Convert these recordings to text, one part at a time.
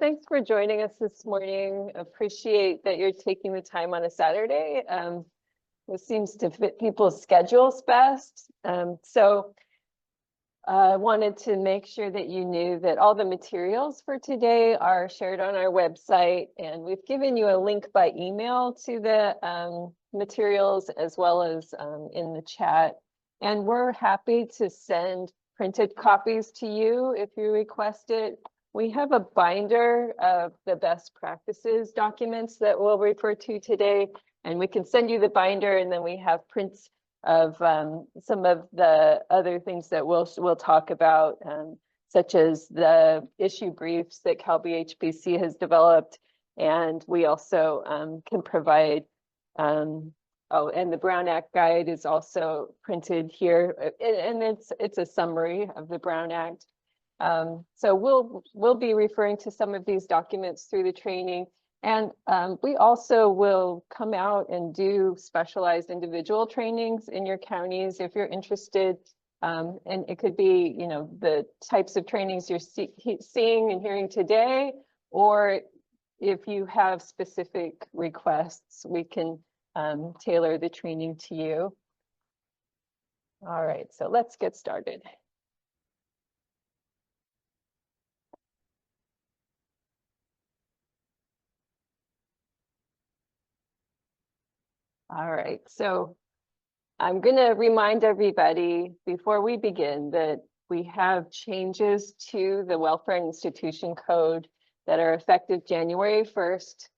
thanks for joining us this morning. Appreciate that you're taking the time on a Saturday. This seems to fit people's schedules best. I wanted to make sure that you knew that all the materials for today are shared on our website, and we've given you a link by email to the materials as well as in the chat. And we're happy to send printed copies to you if you request it. We have a binder of the best practices documents that we'll refer to today, and we can send you the binder, and then we have prints of some of the other things that we'll talk about, such as the issue briefs that Cal BHPC has developed. And we also can provide, and the Brown Act guide is also printed here, and it's a summary of the Brown Act. So we'll be referring to some of these documents through the training. And we also will come out and do specialized individual trainings in your counties if you're interested. And it could be, you know, the types of trainings you're seeing and hearing today, or if you have specific requests, we can tailor the training to you. All right, so let's get started. All right, so I'm going to remind everybody before we begin that we have changes to the Welfare and Institution Code that are effective January 1st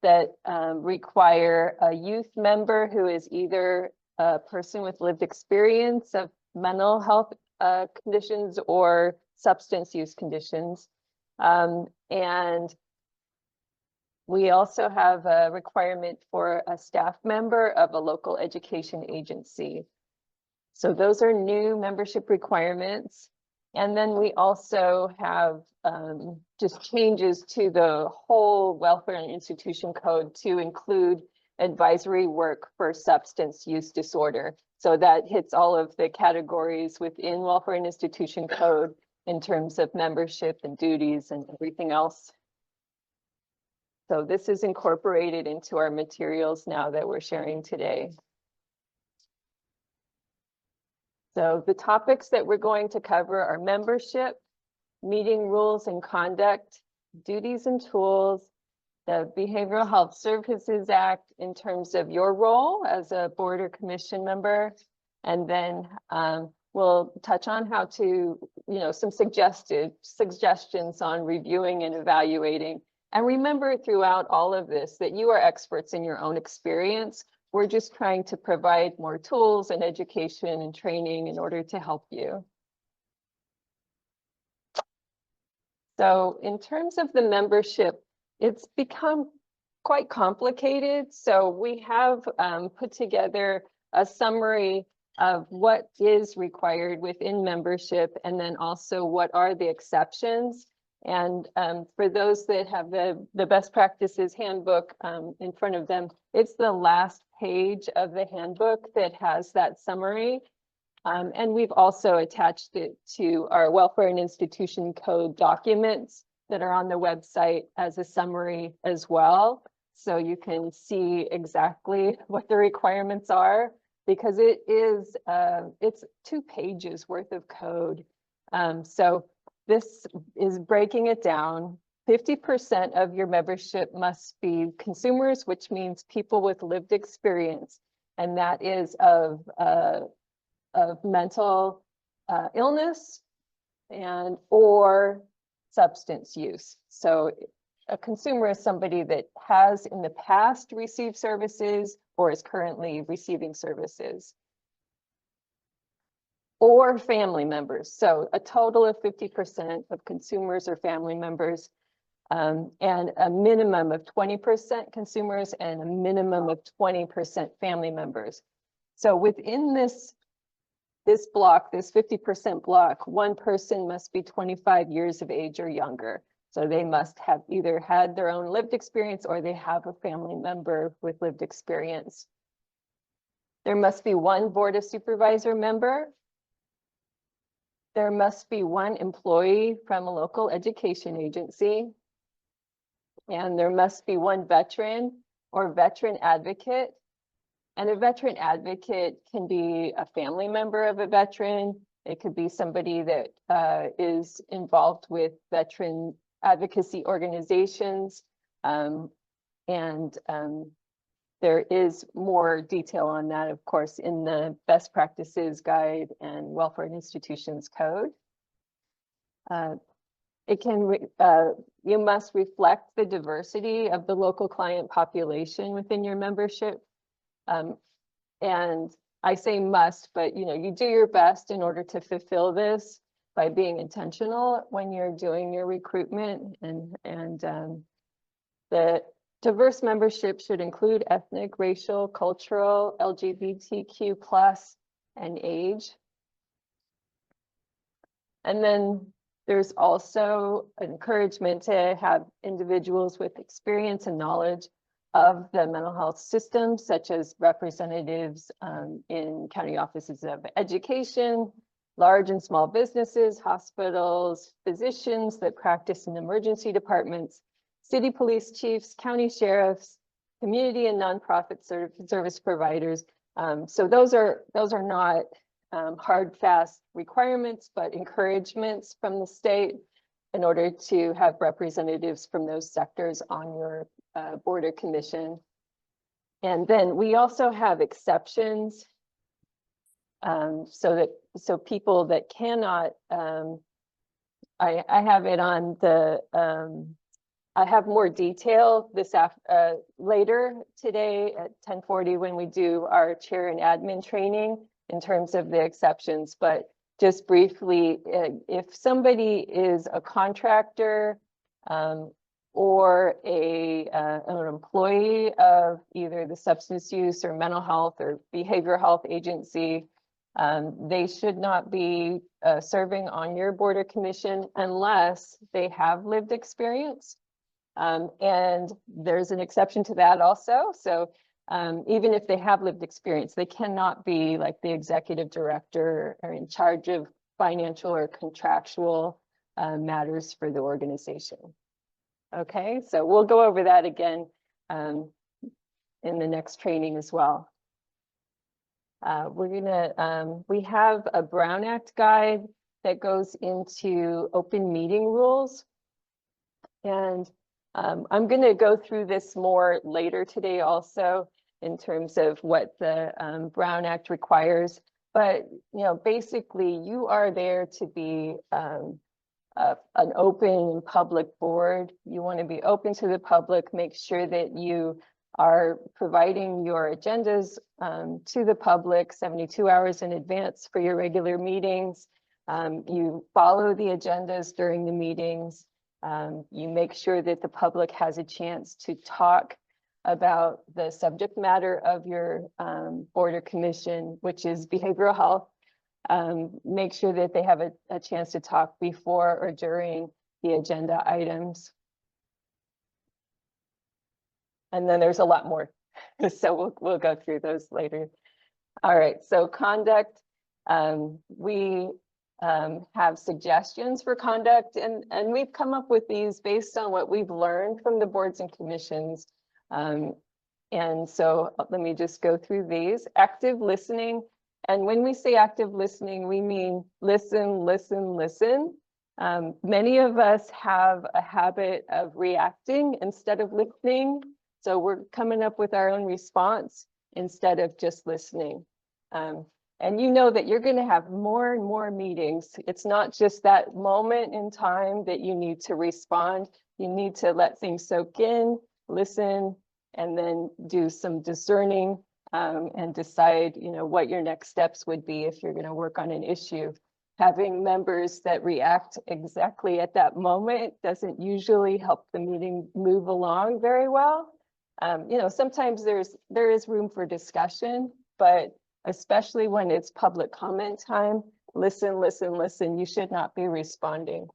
that require a youth member who is either a person with lived experience of mental health conditions or substance use conditions. And we also have a requirement for a staff member of a local education agency. So those are new membership requirements. And then we also have just changes to the whole Welfare and Institution Code to include advisory work for substance use disorder. So that hits all of the categories within Welfare and Institution Code in terms of membership and duties and everything else. So this is incorporated into our materials now that we're sharing today. So the topics that we're going to cover are membership, meeting rules and conduct, duties and tools, the Behavioral Health Services Act in terms of your role as a board or commission member, and then we'll touch on how to, you know, some suggestions on reviewing and evaluating. And remember throughout all of this that you are experts in your own experience. We're just trying to provide more tools and education and training in order to help you. So in terms of the membership, it's become quite complicated. So we have put together a summary of what is required within membership, and then also what are the exceptions. And for those that have the best practices handbook in front of them, it's the last page of the handbook that has that summary. And we've also attached it to our Welfare and Institution Code documents that are on the website as a summary as well. So you can see exactly what the requirements are, because it is, it's 2 pages worth of code. So this is breaking it down. 50% of your membership must be consumers, which means people with lived experience, and that is of mental illness and or substance use. So a consumer is somebody that has in the past received services or is currently receiving services. Or family members. So a total of 50% of consumers or family members, and a minimum of 20% consumers and a minimum of 20% family members. So within this block, this 50% block, one person must be 25 years of age or younger. So they must have either had their own lived experience or they have a family member with lived experience. There must be one Board of Supervisor member. There must be one employee from a local education agency. And there must be one veteran or veteran advocate. And a veteran advocate can be a family member of a veteran. It could be somebody that is involved with veteran advocacy organizations. There is more detail on that, of course, in the Best Practices Guide and Welfare Institutions Code. You must reflect the diversity of the local client population within your membership. And I say must, but you do your best in order to fulfill this by being intentional when you're doing your recruitment. And the diverse membership should include ethnic, racial, cultural, LGBTQ+, and age. And then there's also encouragement to have individuals with experience and knowledge of the mental health system, such as representatives in county offices of education, large and small businesses, hospitals, physicians that practice in emergency departments, city police chiefs, county sheriffs, community and nonprofit service providers. So those are not hard, fast requirements, but encouragements from the state in order to have representatives from those sectors on your board or commission. And then we also have exceptions. So people that cannot, I have it on the, I have more detail this later today at 10:40 when we do our chair and admin training in terms of the exceptions. But just briefly, if somebody is a contractor or an employee of either the substance use or mental health or behavioral health agency, they should not be serving on your board or commission unless they have lived experience. And there's an exception to that also. So even if they have lived experience, they cannot be like the executive director or in charge of financial or contractual matters for the organization. Okay, so we'll go over that again in the next training as well. We have a Brown Act guide that goes into open meeting rules. And I'm going to go through this more later today also in terms of what the Brown Act requires. But, basically you are there to be an open public board. You want to be open to the public, make sure that you are providing your agendas to the public 72 hours in advance for your regular meetings. You follow the agendas during the meetings. You make sure that the public has a chance to talk about the subject matter of your board or commission, which is behavioral health. Make sure that they have a chance to talk before or during the agenda items. And then there's a lot more, so we'll go through those later. All right, so conduct. We have suggestions for conduct, and we've come up with these based on what we've learned from the boards and commissions. And so let me just go through these. Active listening. And when we say active listening, we mean listen, listen, listen. Many of us have a habit of reacting instead of listening. So we're coming up with our own response instead of just listening. And you know that you're going to have more and more meetings. It's not just that moment in time that you need to respond. You need to let things soak in, listen, and then do some discerning and decide, what your next steps would be if you're going to work on an issue. Having members that react exactly at that moment doesn't usually help the meeting move along very well. Sometimes there is room for discussion, but especially when it's public comment time, listen, listen, listen. You should not be responding.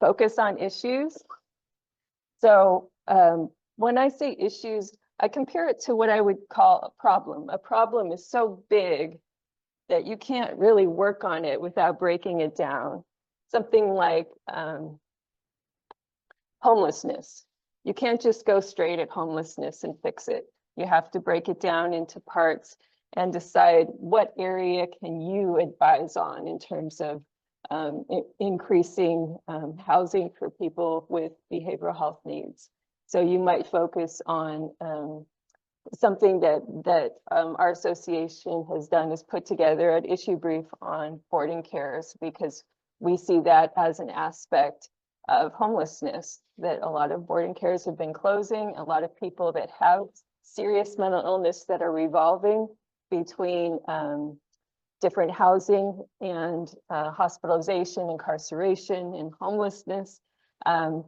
Focus on issues. So when I say issues, I compare it to what I would call a problem. A problem is so big that you can't really work on it without breaking it down. Something like homelessness. You can't just go straight at homelessness and fix it. You have to break it down into parts and decide what area can you advise on in terms of increasing housing for people with behavioral health needs. So you might focus on something that our association has done is put together an issue brief on boarding cares, because we see that as an aspect of homelessness, that a lot of boarding cares have been closing, a lot of people that have serious mental illness that are revolving between different housing and hospitalization, incarceration, and homelessness.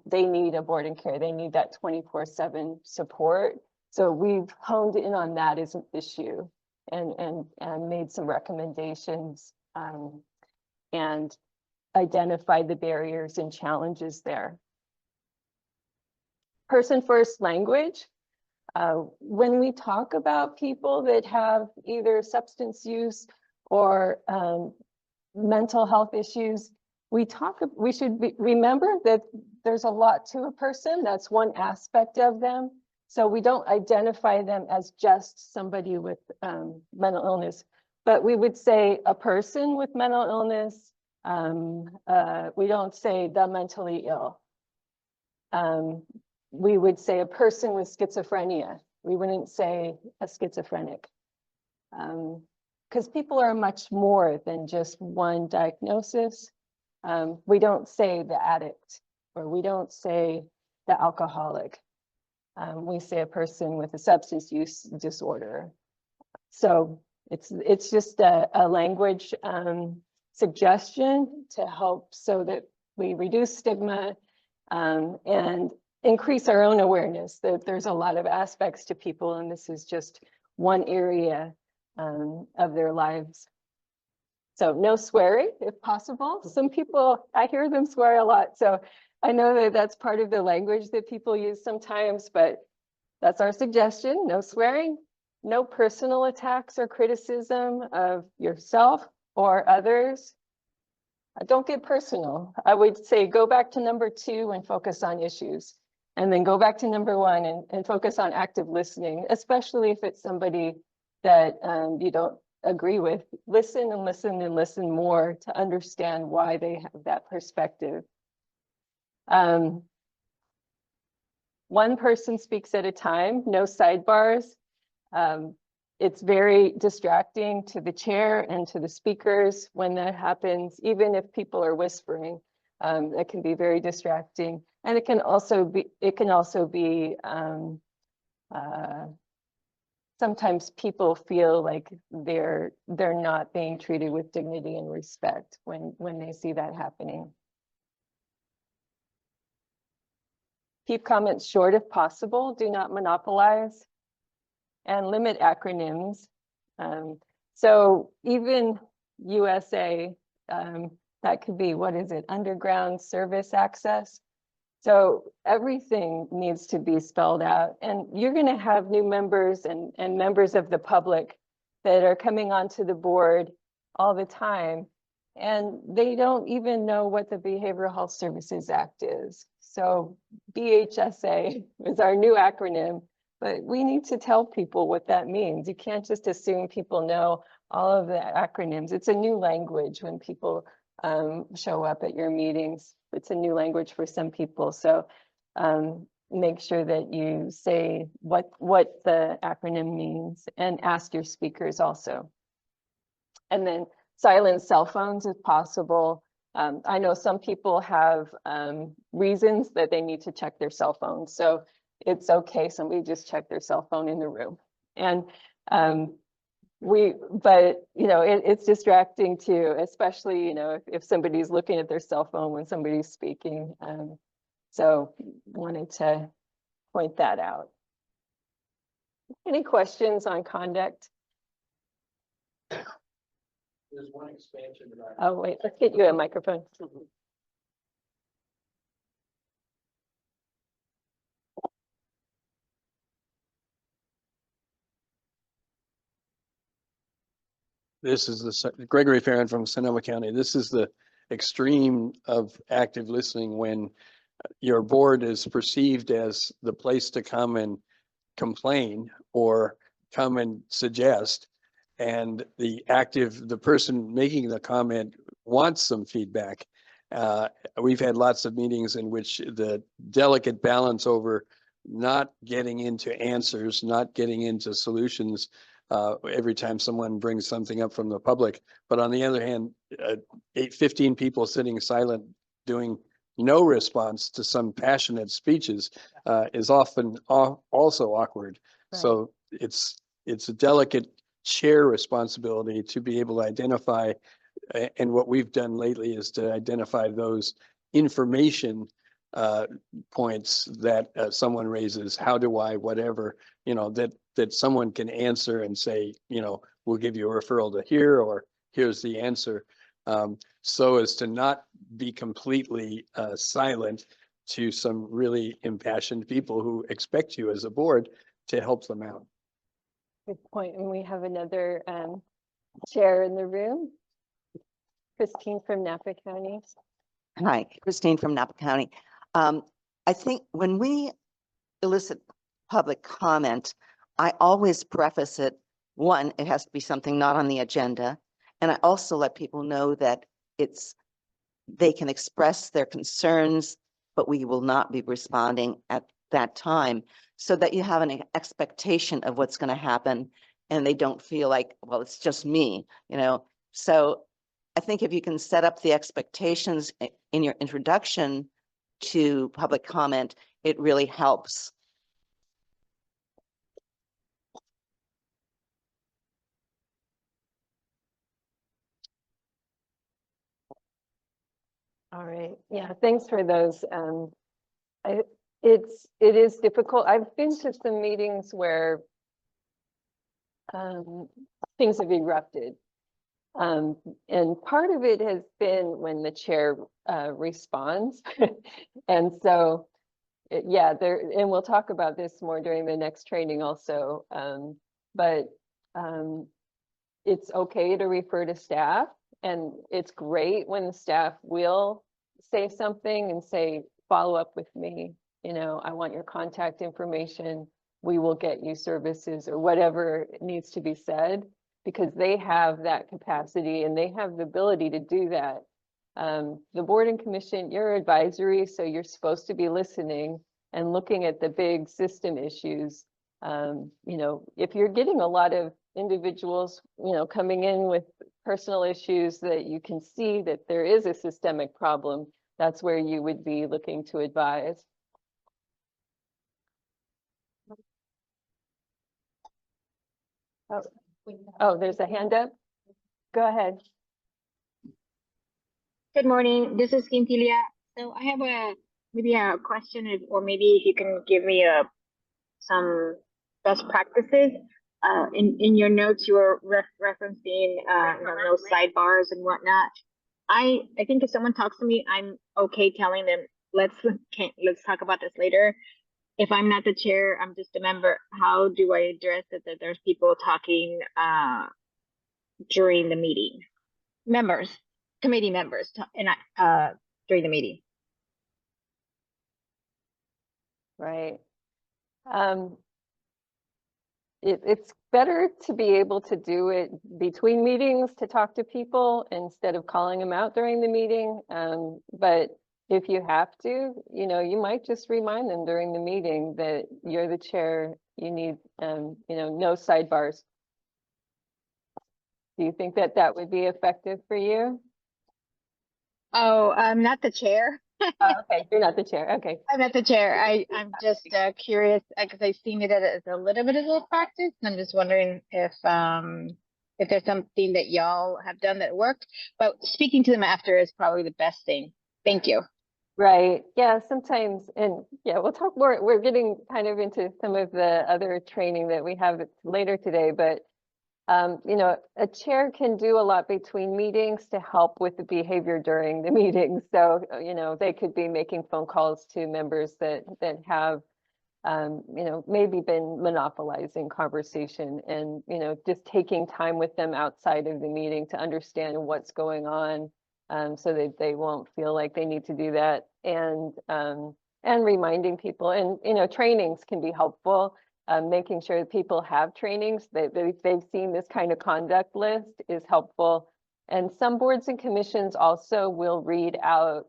They need a boarding care. They need that 24/7 support. So we've honed in on that as an issue and made some recommendations and identified the barriers and challenges there. Person-first language. When we talk about people that have either substance use or mental health issues, we should remember that there's a lot to a person. That's one aspect of them. So we don't identify them as just somebody with mental illness, but we would say a person with mental illness. We don't say the mentally ill. We would say a person with schizophrenia. We wouldn't say a schizophrenic. Because people are much more than just one diagnosis. We don't say the addict, or we don't say the alcoholic. We say a person with a substance use disorder. So it's just a language suggestion to help so that we reduce stigma and increase our own awareness that there's a lot of aspects to people, and this is just one area of their lives. So no swearing if possible. Some people, I hear them swear a lot, so I know that that's part of the language that people use sometimes, but that's our suggestion. No swearing, no personal attacks or criticism of yourself or others. Don't get personal. I would say go back to number 2 and focus on issues. And then go back to number 1 and focus on active listening, especially if it's somebody that you don't agree with. Listen and listen and listen more to understand why they have that perspective. One person speaks at a time, no sidebars. It's very distracting to the chair and to the speakers when that happens, even if people are whispering. It can be very distracting, and it can also be sometimes people feel like they're not being treated with dignity and respect when they see that happening. Keep comments short if possible. Do not monopolize, and limit acronyms. So even USA, that could be, what is it, underground service access. So everything needs to be spelled out, and you're going to have new members and members of the public that are coming onto the board all the time, and they don't even know what the Behavioral Health Services Act is. So BHSA is our new acronym, but we need to tell people what that means. You can't just assume people know all of the acronyms. It's a new language when people show up at your meetings. It's a new language for some people. So make sure that you say what the acronym means and ask your speakers also. And then silence cell phones if possible. I know some people have reasons that they need to check their cell phone. So it's okay, somebody just check their cell phone in the room. And but you know, it's distracting too, especially, you know, if somebody's looking at their cell phone when somebody's speaking. So wanted to point that out. Any questions on conduct? There's one expansion that Oh, wait, let's get you a microphone. This is the Gregory Farron from Sonoma County. This is the extreme of active listening when your board is perceived as the place to come and complain or come and suggest. And the person making the comment wants some feedback. We've had lots of meetings in which the delicate balance over not getting into answers, not getting into solutions every time someone brings something up from the public. But on the other hand, 15 people sitting silent doing no response to some passionate speeches is often also awkward. Right. So it's a delicate chair responsibility to be able to identify, and what we've done lately is to identify those information points that someone raises, how do I, whatever, that someone can answer and say, we'll give you a referral to here, or here's the answer. So as to not be completely silent to some really impassioned people who expect you as a board to help them out. Good point. And we have another chair in the room. Christine from Napa County. Hi, Christine from Napa County. I think when we elicit public comment, I always preface it, one, it has to be something not on the agenda. And I also let people know that they can express their concerns, but we will not be responding at that time, so that you have an expectation of what's going to happen and they don't feel like, well, it's just me, So I think if you can set up the expectations in your introduction to public comment, it really helps. All right. Yeah, thanks for those. It is difficult. I've been to some meetings where things have erupted. And part of it has been when the chair responds. And so, yeah, and we'll talk about this more during the next training also. But it's okay to refer to staff, and it's great when the staff will say something and say, follow up with me. I want your contact information. We will get you services, or whatever needs to be said, because they have that capacity and they have the ability to do that. The board and commission, you're advisory, so you're supposed to be listening and looking at the big system issues. If you're getting a lot of individuals, coming in with personal issues that you can see that there is a systemic problem, that's where you would be looking to advise. Oh, there's a hand up. Go ahead. Good morning. This is Quintilia. So I have maybe a question, or maybe if you can give me some best practices. In your notes, you were referencing no sidebars and whatnot. I think if someone talks to me, I'm okay telling them let's talk about this later. If I'm not the chair, I'm just a member. How do I address it that there's people talking during the meeting? Committee members, during the meeting. Right. It's better to be able to do it between meetings, to talk to people instead of calling them out during the meeting. But if you have to, you might just remind them during the meeting that you're the chair, you need, no sidebars. Do you think that would be effective for you? Oh, I'm not the chair. Oh, okay, you're not the chair. Okay. I'm not the chair. I'm just curious because I've seen it as a little bit of a practice, and I'm just wondering if there's something that y'all have done that worked. But speaking to them after is probably the best thing. Thank you. Right. Yeah, sometimes, and yeah, we'll talk more. We're getting kind of into some of the other training that we have later today, but a chair can do a lot between meetings to help with the behavior during the meeting. So, they could be making phone calls to members that have, maybe been monopolizing conversation, and, just taking time with them outside of the meeting to understand what's going on, so that they won't feel like they need to do that and reminding people, and, you know, trainings can be helpful. Making sure that people have trainings, that they've seen this kind of conduct list is helpful. And some boards and commissions also will read out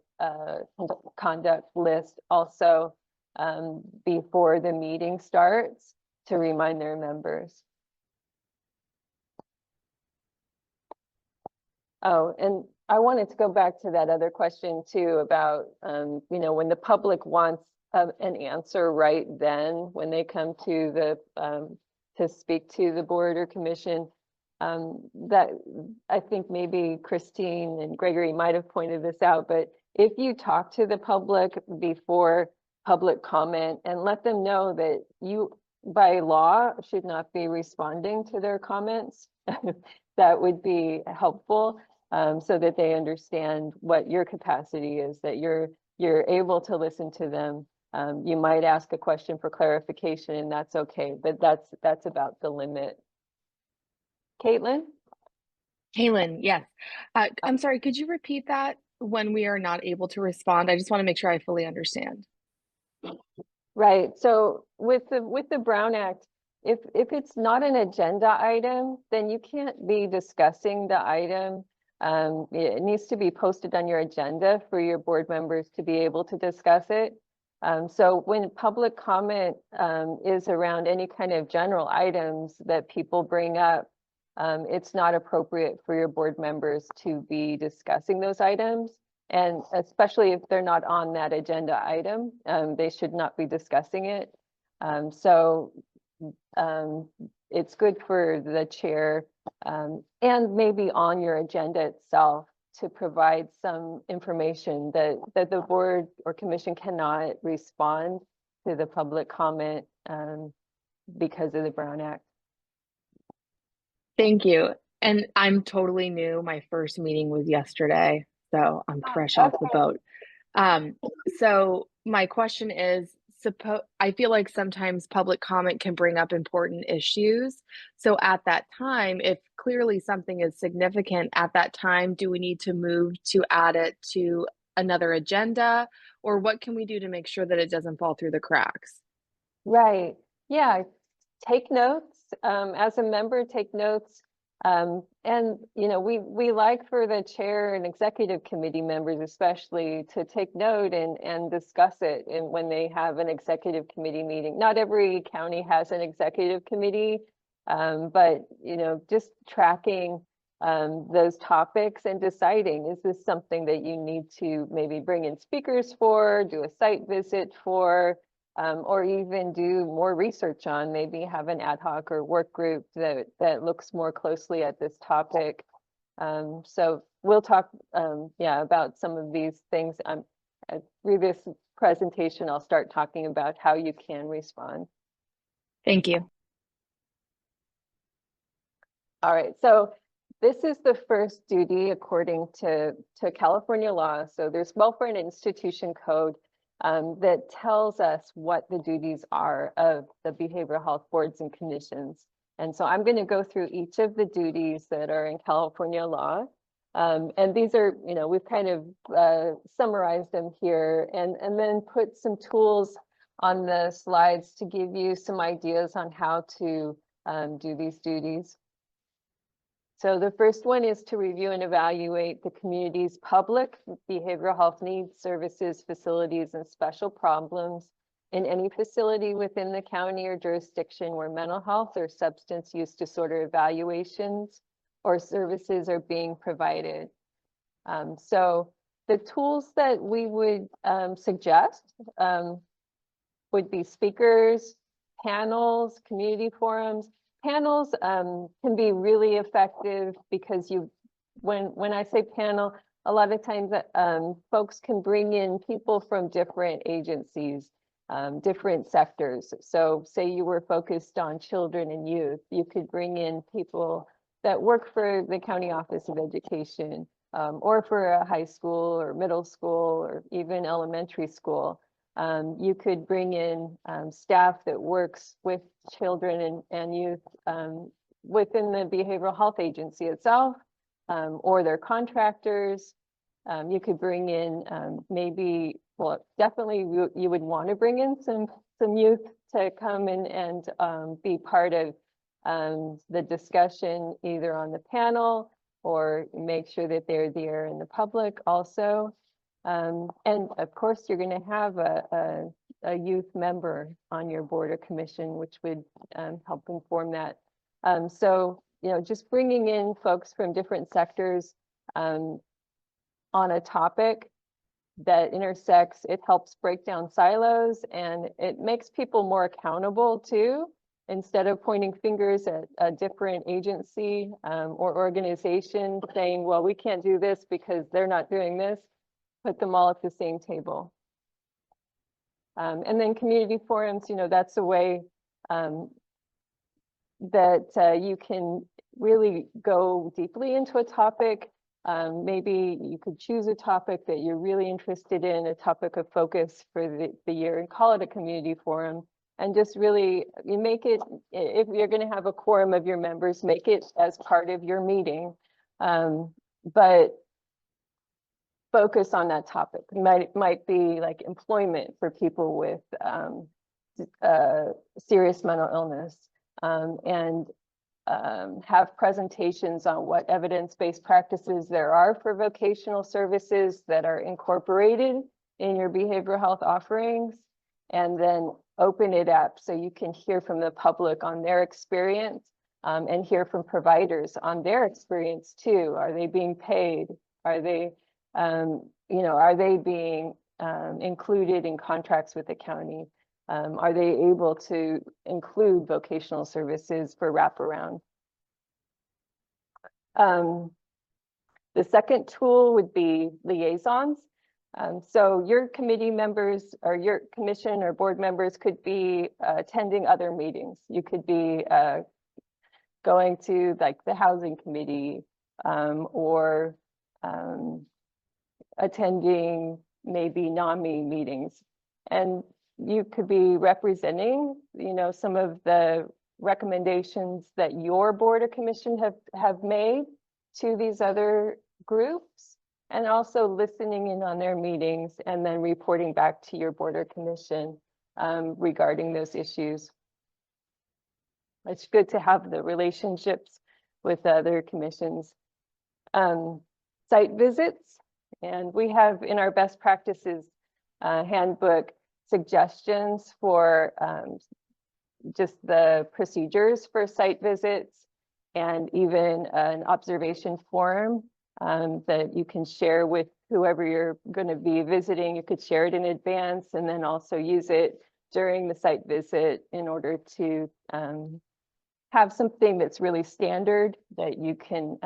conduct list also before the meeting starts to remind their members. Oh, and I wanted to go back to that other question too about, you know, when the public wants an answer right then, when they come to to speak to the board or commission, that I think maybe Christine and Gregory might have pointed this out, but if you talk to the public before public comment and let them know that you, by law, should not be responding to their comments, that would be helpful. So that they understand what your capacity is, that you're able to listen to them. You might ask a question for clarification, and that's okay, but that's about the limit. Caitlin? Kaylin, yes. I'm sorry, could you repeat that when we are not able to respond? I just want to make sure I fully understand. Right, so with the Brown Act, if it's not an agenda item, then you can't be discussing the item. It needs to be posted on your agenda for your board members to be able to discuss it. So when public comment is around any kind of general items that people bring up, it's not appropriate for your board members to be discussing those items. And especially if they're not on that agenda item, they should not be discussing it. It's good for the chair and maybe on your agenda itself to provide some information that the board or commission cannot respond to the public comment because of the Brown Act. Thank you. And I'm totally new. My first meeting was yesterday, so I'm fresh off the boat. So my question is, I feel like sometimes public comment can bring up important issues. So at that time, if clearly something is significant at that time, do we need to move to add it to another agenda? Or what can we do to make sure that it doesn't fall through the cracks? Right, yeah, take notes. As a member, take notes. And, you know, we like for the chair and executive committee members especially to take note and discuss it when they have an executive committee meeting. Not every county has an executive committee, but, you know, just tracking those topics and deciding, is this something that you need to maybe bring in speakers for, do a site visit for, or even do more research on, maybe have an ad hoc or work group that looks more closely at this topic. So we'll talk, about some of these things. Through this presentation, I'll start talking about how you can respond. Thank you. All right, so this is the first duty according to California law. So there's Welfare and Institution Code that tells us what the duties are of the behavioral health boards and commissions. And so I'm going to go through each of the duties that are in California law. And these are, you know, we've kind of summarized them here and then put some tools on the slides to give you some ideas on how to do these duties. So the first one is to review and evaluate the community's public behavioral health needs, services, facilities, and special problems in any facility within the county or jurisdiction where mental health or substance use disorder evaluations or services are being provided. So the tools that we would suggest would be speakers, panels, community forums. Panels can be really effective because when I say panel, a lot of times folks can bring in people from different agencies, different sectors. So say you were focused on children and youth, you could bring in people that work for the County Office of Education or for a high school or middle school or even elementary school. You could bring in staff that works with children and youth within the behavioral health agency itself or their contractors. You could bring in maybe well, definitely you would want to bring in some youth to come and be part of the discussion either on the panel or make sure that they're there in the public also. And of course, you're going to have a youth member on your board or commission, which would help inform that. So, just bringing in folks from different sectors on a topic that intersects, it helps break down silos and it makes people more accountable too. Instead of pointing fingers at a different agency or organization saying, well, we can't do this because they're not doing this, put them all at the same table. And then community forums, that's a way that you can really go deeply into a topic. Maybe you could choose a topic that you're really interested in, a topic of focus for the year, and call it a community forum. And just really, you make it, if you're going to have a quorum of your members, make it as part of your meeting. But focus on that topic. Might be like employment for people with serious mental illness, and have presentations on what evidence-based practices there are for vocational services that are incorporated in your behavioral health offerings, and then open it up so you can hear from the public on their experience, and hear from providers on their experience too. Are they being paid? Are they, are they being included in contracts with the county? Are they able to include vocational services for wraparound? The second tool would be liaisons. So your committee members or your commission or board members could be attending other meetings. You could be going to like the housing committee or attending maybe NAMI meetings. And you could be representing, some of the recommendations that your board or commission have made to these other groups, and also listening in on their meetings and then reporting back to your board or commission regarding those issues. It's good to have the relationships with other commissions. Site visits, and we have in our best practices handbook suggestions for just the procedures for site visits, and even an observation form that you can share with whoever you're going to be visiting. You could share it in advance and then also use it during the site visit in order to have something that's really standard that you can,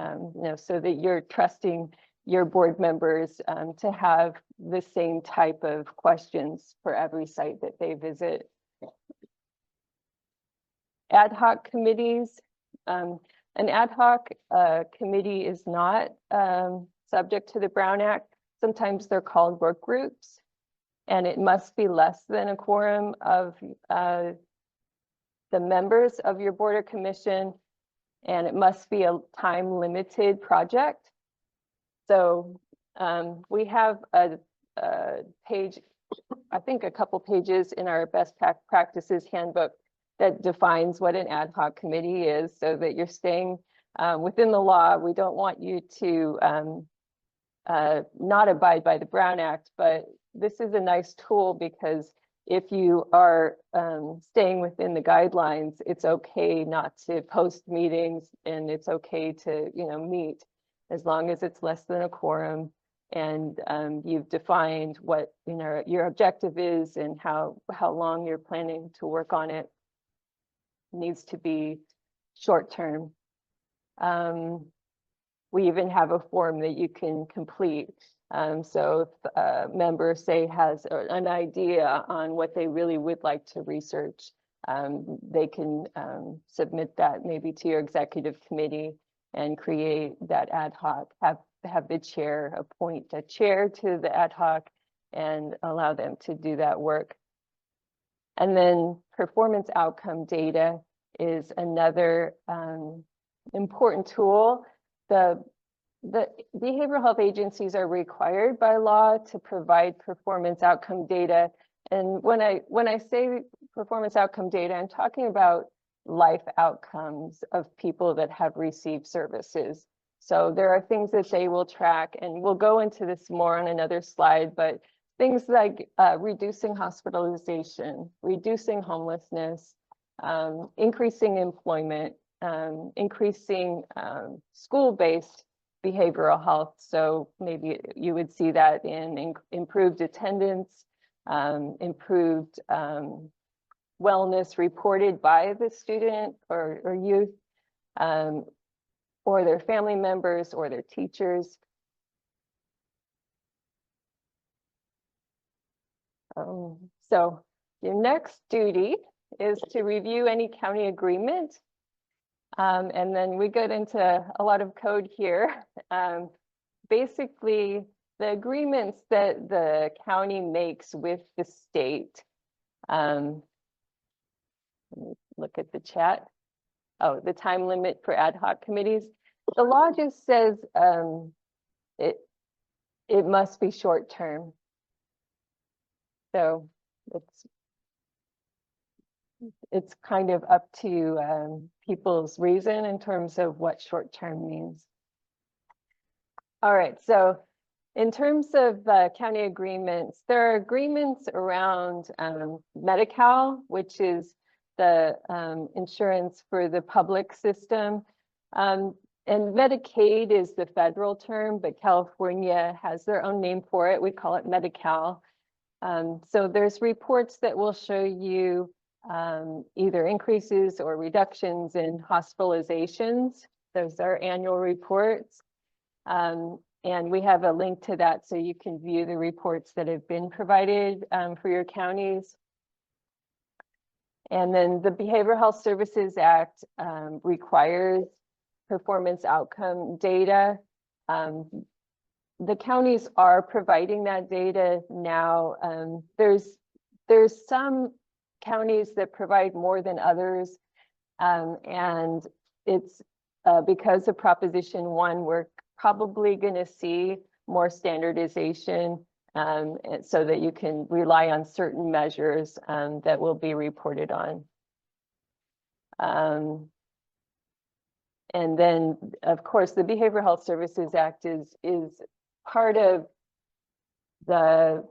so that you're trusting your board members to have the same type of questions for every site that they visit. Ad hoc committees. An ad hoc committee is not subject to the Brown Act. Sometimes they're called work groups, and it must be less than a quorum of the members of your board or commission, and it must be a time-limited project. So we have a page, I think a couple pages in our best practices handbook that defines what an ad hoc committee is, so that you're staying within the law. We don't want you to not abide by the Brown Act, but this is a nice tool because if you are staying within the guidelines, it's okay not to post meetings, and it's okay to, meet as long as it's less than a quorum, and you've defined what, your objective is and how long you're planning to work on it. It needs to be short term. We even have a form that you can complete. So if a member, say, has an idea on what they really would like to research, they can submit that maybe to your executive committee and create that ad hoc, have the chair appoint a chair to the ad hoc and allow them to do that work. And then performance outcome data is another important tool. the behavioral health agencies are required by law to provide performance outcome data. And when I say performance outcome data, I'm talking about life outcomes of people that have received services. So there are things that they will track, and we'll go into this more on another slide, but things like reducing hospitalization, reducing homelessness, increasing employment, increasing school-based behavioral health. So maybe you would see that in improved attendance, improved wellness reported by the student or youth, or their family members or their teachers. So your next duty is to review any county agreement. And then we get into a lot of code here. Basically, the agreements that the county makes with the state. Let me look at the chat. Oh, the time limit for ad hoc committees. The law just says it must be short term. So it's kind of up to people's reason in terms of what short term means. All right, so in terms of county agreements, there are agreements around Medi-Cal, which is the insurance for the public system. And Medicaid is the federal term, but California has their own name for it. We call it Medi-Cal. So there's reports that will show you either increases or reductions in hospitalizations. Those are annual reports. And we have a link to that so you can view the reports that have been provided for your counties. And then the Behavioral Health Services Act requires performance outcome data. The counties are providing that data now. There's some counties that provide more than others. And it's because of Proposition 1, we're probably going to see more standardization so that you can rely on certain measures that will be reported on. And then, of course, the Behavioral Health Services Act is part of the,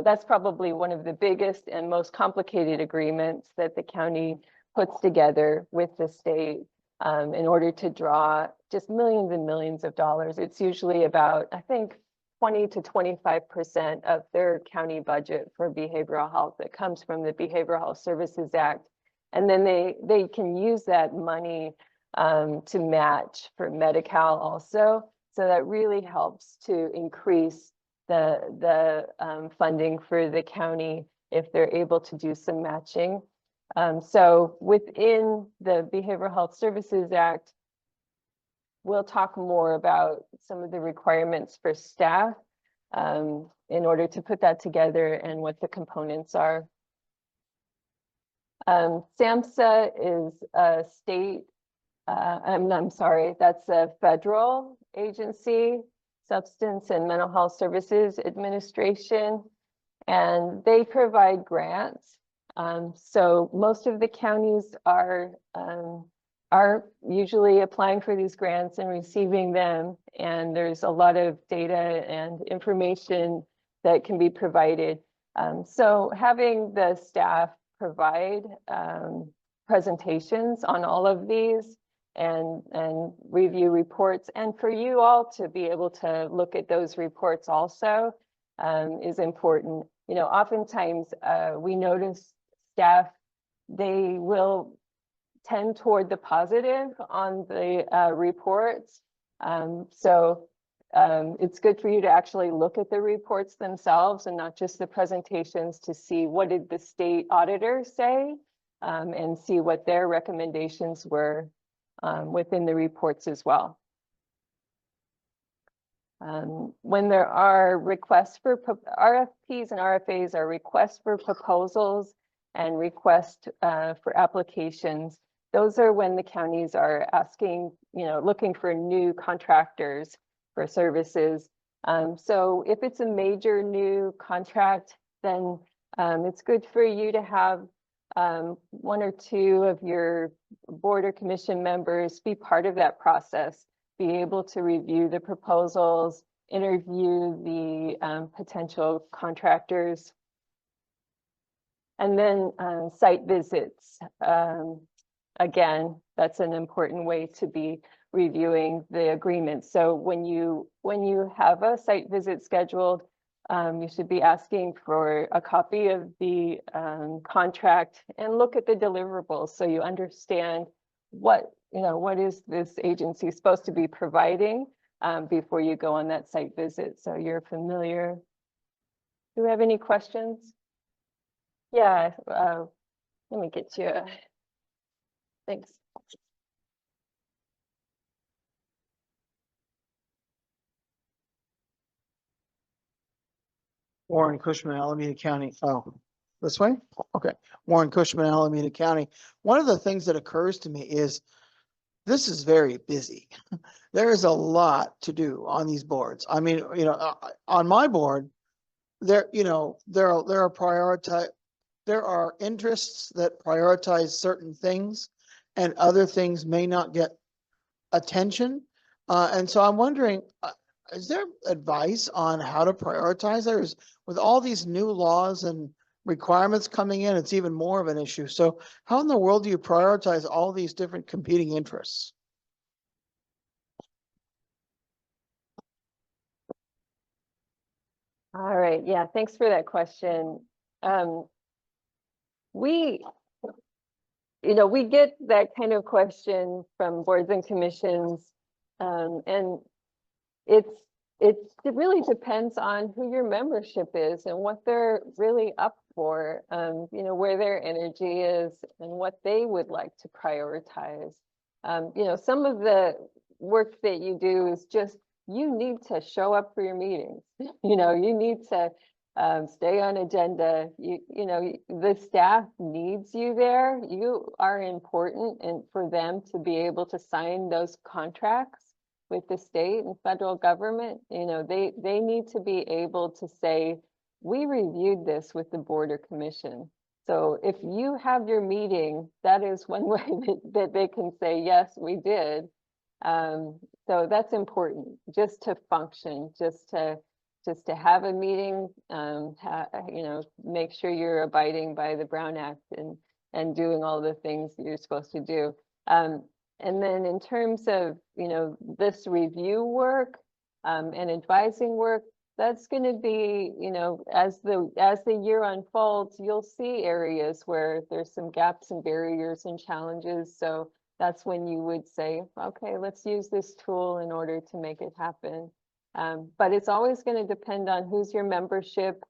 that's probably one of the biggest and most complicated agreements that the county puts together with the state in order to draw just millions and millions of dollars. It's usually about, I think, 20 to 25% of their county budget for behavioral health that comes from the Behavioral Health Services Act. And then they can use that money to match for Medi-Cal also. So that really helps to increase the funding for the county if they're able to do some matching. So within the Behavioral Health Services Act, we'll talk more about some of the requirements for staff in order to put that together and what the components are. SAMHSA is a state, I'm sorry, that's a federal agency, Substance and Mental Health Services Administration, and they provide grants. So most of the counties are usually applying for these grants and receiving them. And there's a lot of data and information that can be provided. So having the staff provide presentations on all of these and review reports, and for you all to be able to look at those reports also is important. Oftentimes we notice staff, they will tend toward the positive on the reports. So it's good for you to actually look at the reports themselves and not just the presentations to see what did the state auditor say and see what their recommendations were within the reports as well. When there are requests for RFPs and RFAs are requests for proposals and requests for applications, those are when the counties are asking, looking for new contractors for services. So if it's a major new contract, then it's good for you to have one or two of your board or commission members be part of that process, be able to review the proposals, interview the potential contractors. And then site visits. Again, that's an important way to be reviewing the agreement. So when you have a site visit scheduled, you should be asking for a copy of the contract and look at the deliverables so you understand what is this agency supposed to be providing before you go on that site visit. So you're familiar. Do we have any questions? Yeah, let me get you. Thanks. Warren Cushman, Alameda County. Oh, this way? Okay. Warren Cushman, Alameda County. One of the things that occurs to me is this is very busy. There is a lot to do on these boards. I mean, on my board, there are interests that prioritize certain things and other things may not get attention. And so I'm wondering, is there advice on how to prioritize? There's with all these new laws and requirements coming in, it's even more of an issue. So how in the world do you prioritize all these different competing interests? All right. Yeah, thanks for that question. We get that kind of question from boards and commissions, and it really depends on who your membership is and what they're really up for, where their energy is and what they would like to prioritize. Some of the work that you do is just, you need to show up for your meetings. You need to stay on agenda. The staff needs you there. You are important, and for them to be able to sign those contracts with the state and federal government, they need to be able to say, we reviewed this with the board or commission. So if you have your meeting, that is one way that they can say, yes, we did. So that's important, just to function, just to have a meeting, make sure you're abiding by the Brown Act and doing all the things that you're supposed to do. And then in terms of, this review work and advising work, that's going to be, as the year unfolds, you'll see areas where there's some gaps and barriers and challenges. So that's when you would say, okay, let's use this tool in order to make it happen. But it's always going to depend on who's your membership.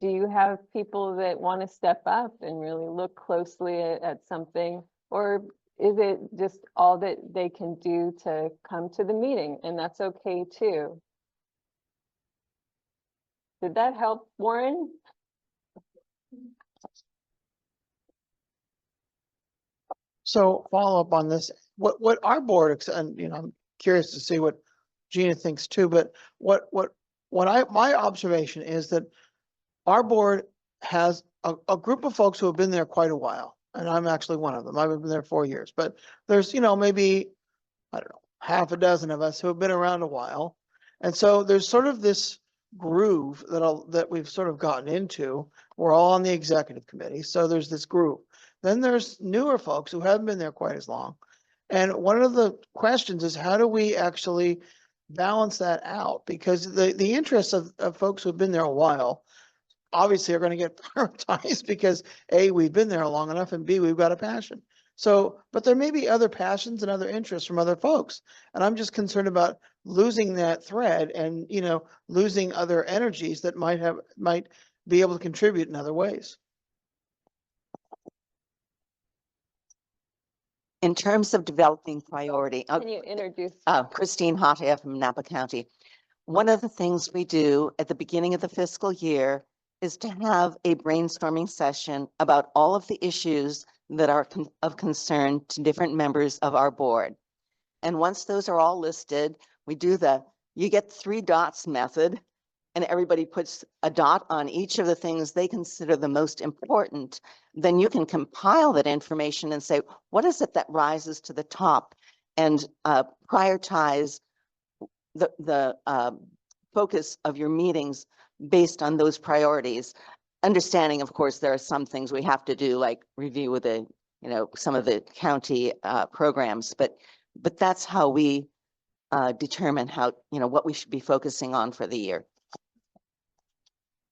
Do you have people that want to step up and really look closely at something? Or is it just all that they can do to come to the meeting? And that's okay too. Did that help, Warren? So follow up on this, what our board, and I'm curious to see what Gina thinks too, but my observation is that our board has a group of folks who have been there quite a while. And I'm actually one of them. I've been there 4 years, but there's, maybe, I don't know, half a dozen of us who have been around a while. And so there's sort of this groove that we've sort of gotten into. We're all on the executive committee. So there's this groove. Then there's newer folks who haven't been there quite as long. And one of the questions is, how do we actually balance that out? Because the interests of folks who've been there a while obviously are going to get prioritized because A, we've been there long enough, and B, we've got a passion. So, but there may be other passions and other interests from other folks. And I'm just concerned about losing that thread and, losing other energies that might be able to contribute in other ways. In terms of developing priority, Can you introduce? Christine Hottaker from Napa County. One of the things we do at the beginning of the fiscal year is to have a brainstorming session about all of the issues that are of concern to different members of our board. And once those are all listed, we do you get 3 dots method, and everybody puts a dot on each of the things they consider the most important. Then you can compile that information and say, what is it that rises to the top, and prioritize the focus of your meetings based on those priorities. Understanding, of course, there are some things we have to do, like review with some of the county programs, but that's how we determine what we should be focusing on for the year.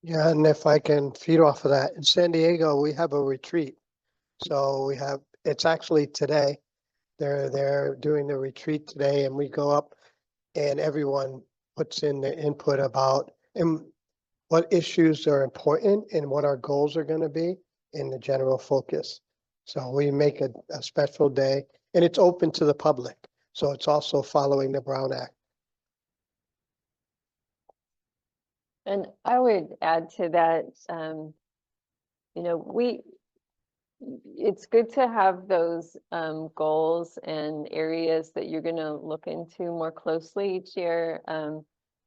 Yeah, and if I can feed off of that, in San Diego, we have a retreat. So it's actually today. They're doing the retreat today, and we go up and everyone puts in their input about what issues are important and what our goals are going to be in the general focus. So we make a special day, and it's open to the public. So it's also following the Brown Act. And I would add to that, it's good to have those goals and areas that you're going to look into more closely each year.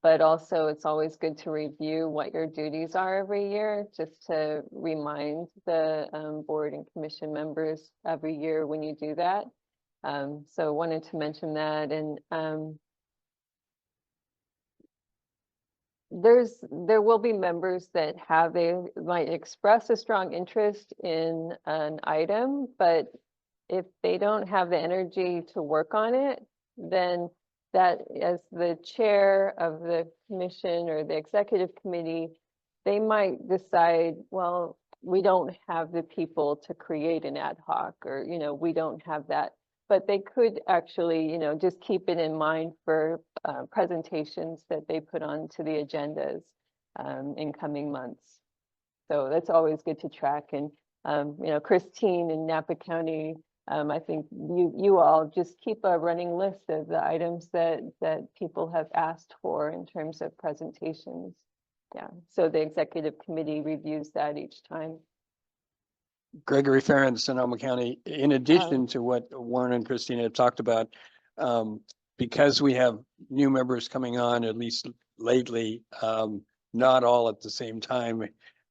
But also it's always good to review what your duties are every year, just to remind the board and commission members every year when you do that. So wanted to mention that. And there will be members that might express a strong interest in an item, but if they don't have the energy to work on it, then that, as the chair of the commission or the executive committee, they might decide, well, we don't have the people to create an ad hoc, or, we don't have that. But they could actually, just keep it in mind for presentations that they put onto the agendas in coming months. So that's always good to track. And, Christine in Napa County, I think you all just keep a running list of the items that people have asked for in terms of presentations. Yeah, so the executive committee reviews that each time. Gregory Farron, Sonoma County. In addition to what Warren and Christina have talked about, because we have new members coming on, at least lately, not all at the same time,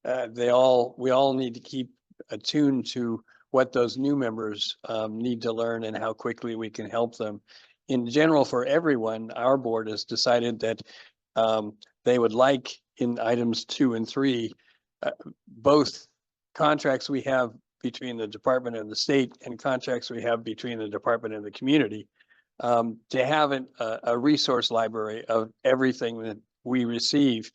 we all need to keep attuned to what those new members need to learn and how quickly we can help them. In general, for everyone, our board has decided that they would like, in items 2 and 3, both contracts we have between the department and the state and contracts we have between the department and the community, to have a resource library of everything that we receive,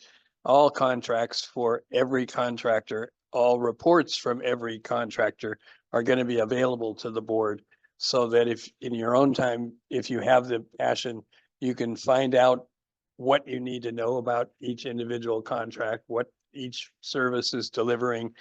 all contracts for every contractor, all reports from every contractor are going to be available to the board, so that if in your own time, if you have the passion, you can find out what you need to know about each individual contract, what each service is delivering,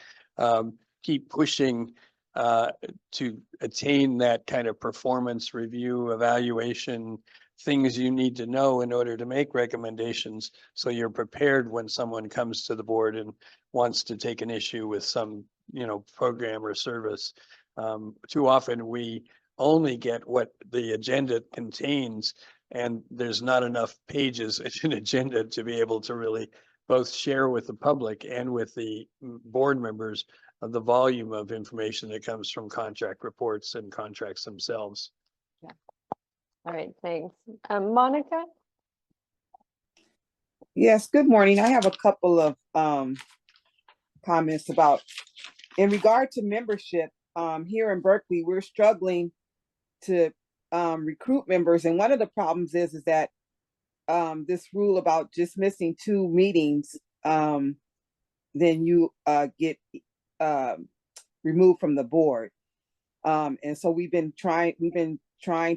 keep pushing to attain that kind of performance review, evaluation, things you need to know in order to make recommendations, so you're prepared when someone comes to the board and wants to take an issue with some, program or service. Too often we only get what the agenda contains, and there's not enough pages in an agenda to be able to really both share with the public and with the board members of the volume of information that comes from contract reports and contracts themselves. Yeah. All right, thanks. Monica? Yes, good morning. I have a couple of comments about, in regard to membership, here in Berkeley, we're struggling to recruit members. And one of the problems is that this rule about just missing 2 meetings, then you get removed from the board. And so we've been trying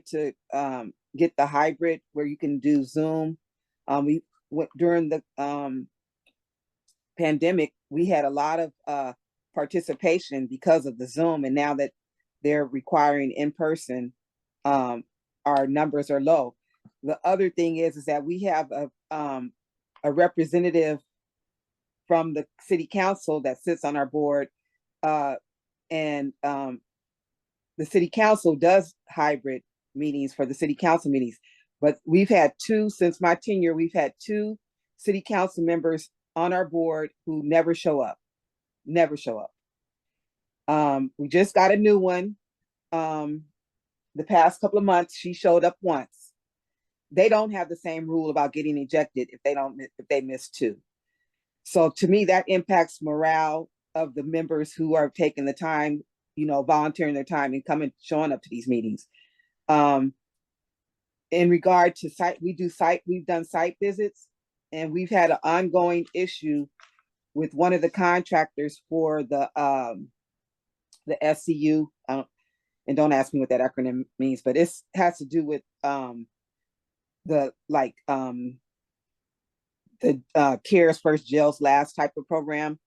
to get the hybrid where you can do Zoom. We went during the pandemic, we had a lot of participation because of the Zoom, and now that they're requiring in person, our numbers are low. The other thing is that we have a representative from the city council that sits on our board, and the city council does hybrid meetings for the city council meetings. But we've had two, since my tenure, we've had two city council members on our board who never show up, never show up. We just got a new one. The past couple of months, she showed up once. They don't have the same rule about getting ejected if they miss two. So to me, that impacts morale of the members who are taking the time, volunteering their time and showing up to these meetings. In regard to site, we've done site visits, and we've had an ongoing issue with one of the contractors for the SCU. And don't ask me what that acronym means, but it has to do with the CARES First, Jails Last type of program.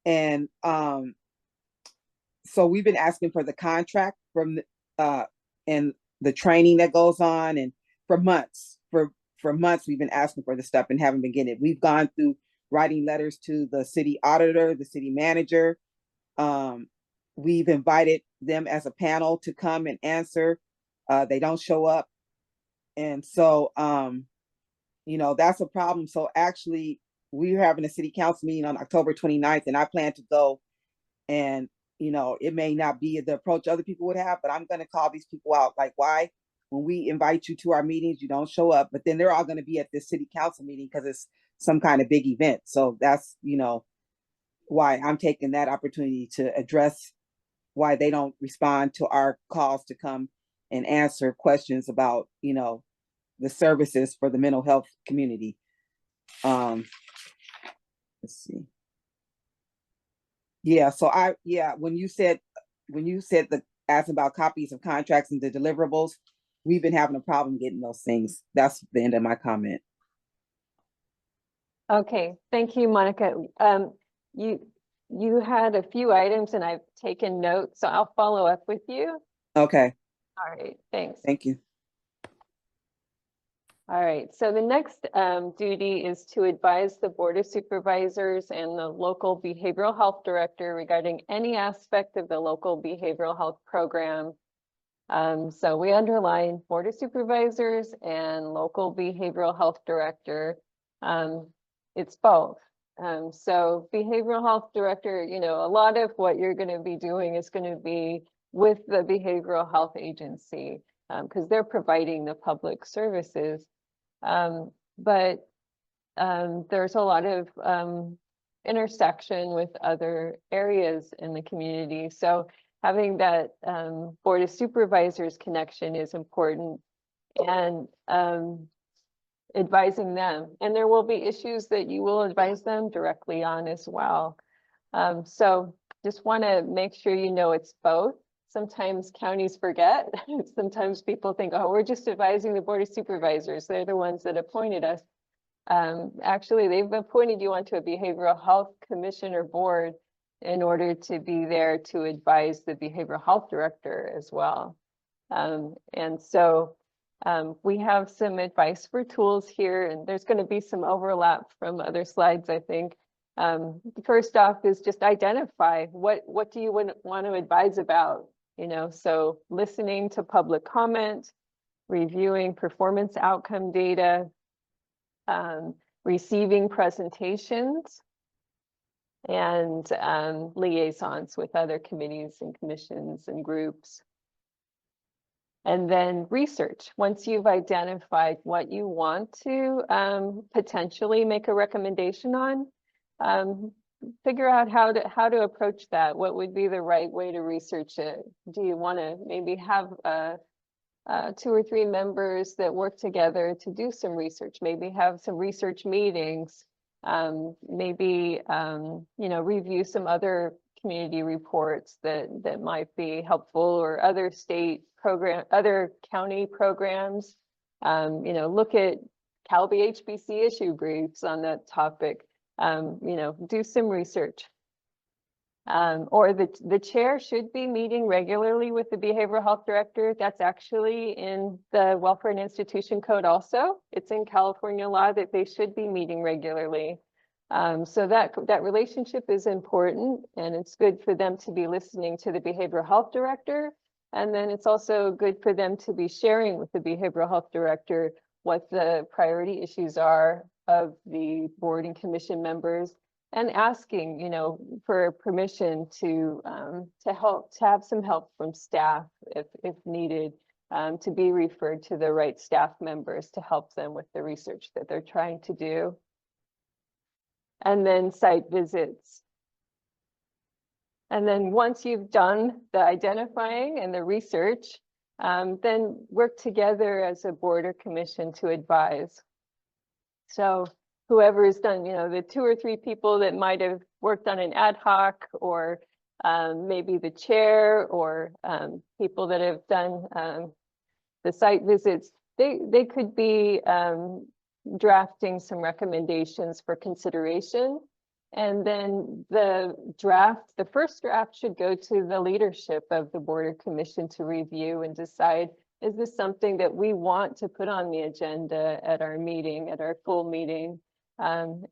And so we've been asking for the contract from and the training that goes on, and for months we've been asking for the stuff and haven't been getting it. We've gone through writing letters to the city auditor, the city manager. We've invited them as a panel to come and answer. They don't show up. And so, that's a problem. So actually, we're having a city council meeting on October 29th, and I plan to go. And, it may not be the approach other people would have, but I'm going to call these people out. Like, why, when we invite you to our meetings, you don't show up? But then they're all going to be at this city council meeting because it's some kind of big event. So that's, why I'm taking that opportunity to address why they don't respond to our calls to come and answer questions about, the services for the mental health community. Let's see. Yeah, so when you said ask about copies of contracts and the deliverables, we've been having a problem getting those things. That's the end of my comment. Okay, thank you, Monica. You had a few items and I've taken notes, so I'll follow up with you. Okay. All right, thanks. Thank you. All right, so the next duty is to advise the Board of Supervisors and the local behavioral health director regarding any aspect of the local behavioral health program. So we underline Board of Supervisors and local behavioral health director. It's both. So behavioral health director, a lot of what you're going to be doing is going to be with the behavioral health agency because they're providing the public services. But there's a lot of intersection with other areas in the community. So having that Board of Supervisors connection is important, and advising them. And there will be issues that you will advise them directly on as well. So just want to make sure it's both. Sometimes counties forget. Sometimes people think, oh, we're just advising the Board of Supervisors. They're the ones that appointed us. Actually, they've appointed you onto a behavioral health commission or board in order to be there to advise the behavioral health director as well. And so we have some advice for tools here, and there's going to be some overlap from other slides, I think. First off is just identify what do you want to advise about, so listening to public comment, reviewing performance outcome data, receiving presentations, and liaisons with other committees and commissions and groups. And then research. Once you've identified what you want to potentially make a recommendation on, figure out how to approach that. What would be the right way to research it? Do you want to maybe have 2 or 3 members that work together to do some research? Maybe have some research meetings. Maybe review some other community reports that might be helpful, or other state program, other county programs. Look at Calbi HBC issue briefs on that topic. Do some research. Or the chair should be meeting regularly with the behavioral health director. That's actually in the Welfare and Institution Code also. It's in California law that they should be meeting regularly. So that relationship is important, and it's good for them to be listening to the behavioral health director And then it's also good for them to be sharing with the behavioral health director what the priority issues are of the board and commission members, and asking, you know, for permission to have some help from staff if needed, to be referred to the right staff members to help them with the research that they're trying to do. And then site visits. And then once you've done the identifying and the research, then work together as a board or commission to advise. So whoever has done, you know, the 2 or 3 people that might have worked on an ad hoc, or maybe the chair, or people that have done the site visits, they could be drafting some recommendations for consideration. And then the first draft should go to the leadership of the board or commission to review and decide, is this something that we want to put on the agenda at our meeting, at our full meeting? And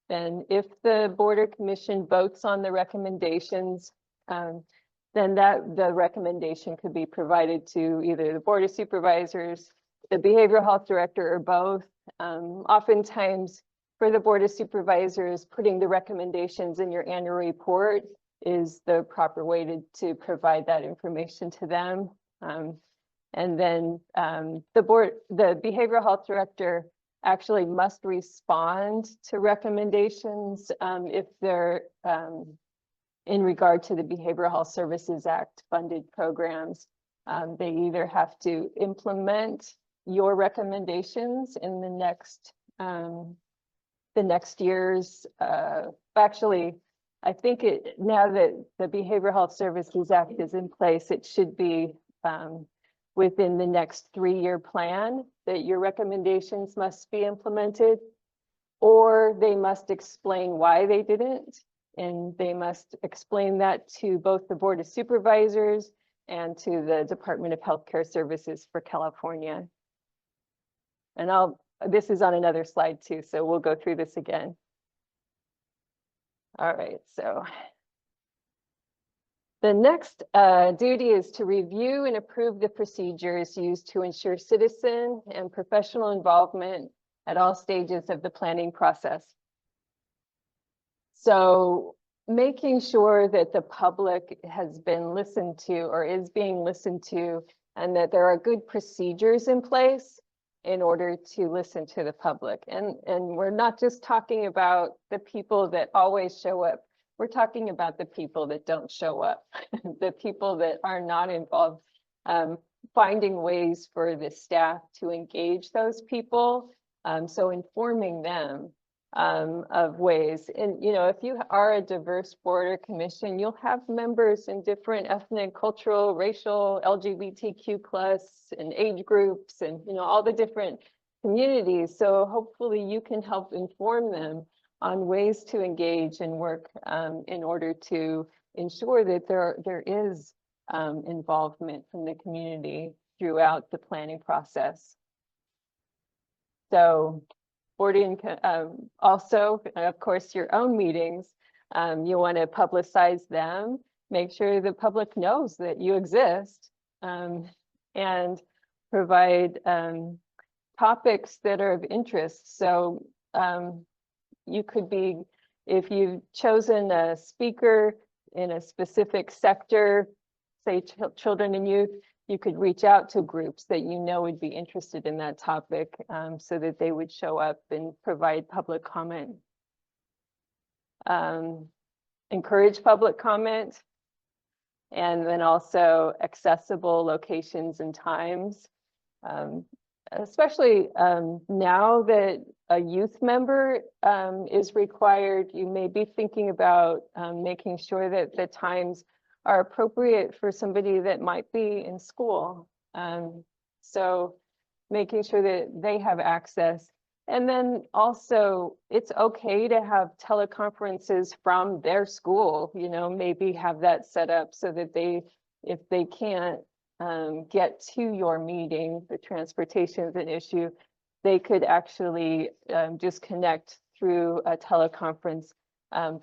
then if the board or commission votes on the recommendations, then the recommendation could be provided to either the board of supervisors, the behavioral health director, or both. Oftentimes, for the board of supervisors, putting the recommendations in your annual report is the proper way to provide that information to them. And then the behavioral health director actually must respond to recommendations if they're in regard to the Behavioral Health Services Act funded programs. They either have to implement your recommendations in the next year's, actually, I think now that the Behavioral Health Services Act is in place, it should be within the next 3-year plan that your recommendations must be implemented, or they must explain why they didn't. And they must explain that to both the Board of Supervisors and to the Department of Healthcare Services for California. And this is on another slide too, so we'll go through this again. All right, so the next duty is to review and approve the procedures used to ensure citizen and professional involvement at all stages of the planning process. So making sure that the public has been listened to or is being listened to, and that there are good procedures in place in order to listen to the public. And we're not just talking about the people that always show up. We're talking about the people that don't show up, the people that are not involved, finding ways for the staff to engage those people. So informing them of ways. And, you know, if you are a diverse board or commission, you'll have members in different ethnic, cultural, racial, LGBTQ+ and age groups, and, you know, all the different communities. So hopefully you can help inform them on ways to engage and work in order to ensure that there is involvement from the community throughout the planning process. So boarding, also, of course, your own meetings, you want to publicize them, make sure the public knows that you exist, and provide topics that are of interest. So you could be, if you've chosen a speaker in a specific sector, say children and youth, you could reach out to groups that you know would be interested in that topic, so that they would show up and provide public comment. Encourage public comment, and then also accessible locations and times. Especially now that a youth member is required, you may be thinking about making sure that the times are appropriate for somebody that might be in school. So making sure that they have access. And then also, it's okay to have teleconferences from their school, you know, maybe have that set up so that if they can't get to your meeting, the transportation is an issue, they could actually just connect through a teleconference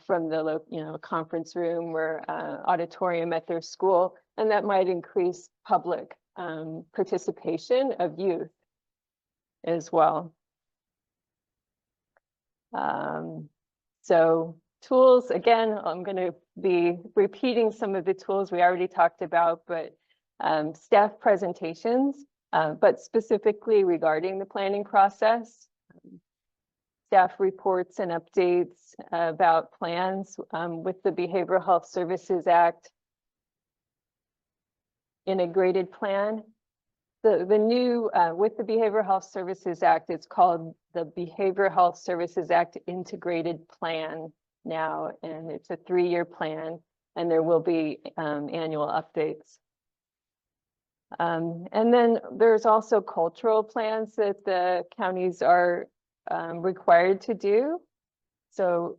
from the conference room or auditorium at their school, and that might increase public participation of youth as well. So tools, again, I'm going to be repeating some of the tools we already talked about, but staff presentations, but specifically regarding the planning process, staff reports and updates about plans with the Behavioral Health Services Act, integrated plan. The new, with the Behavioral Health Services Act, it's called the Behavioral Health Services Act Integrated Plan now, and it's a 3-year plan, and there will be annual updates. And then there's also cultural plans that the counties are required to do. So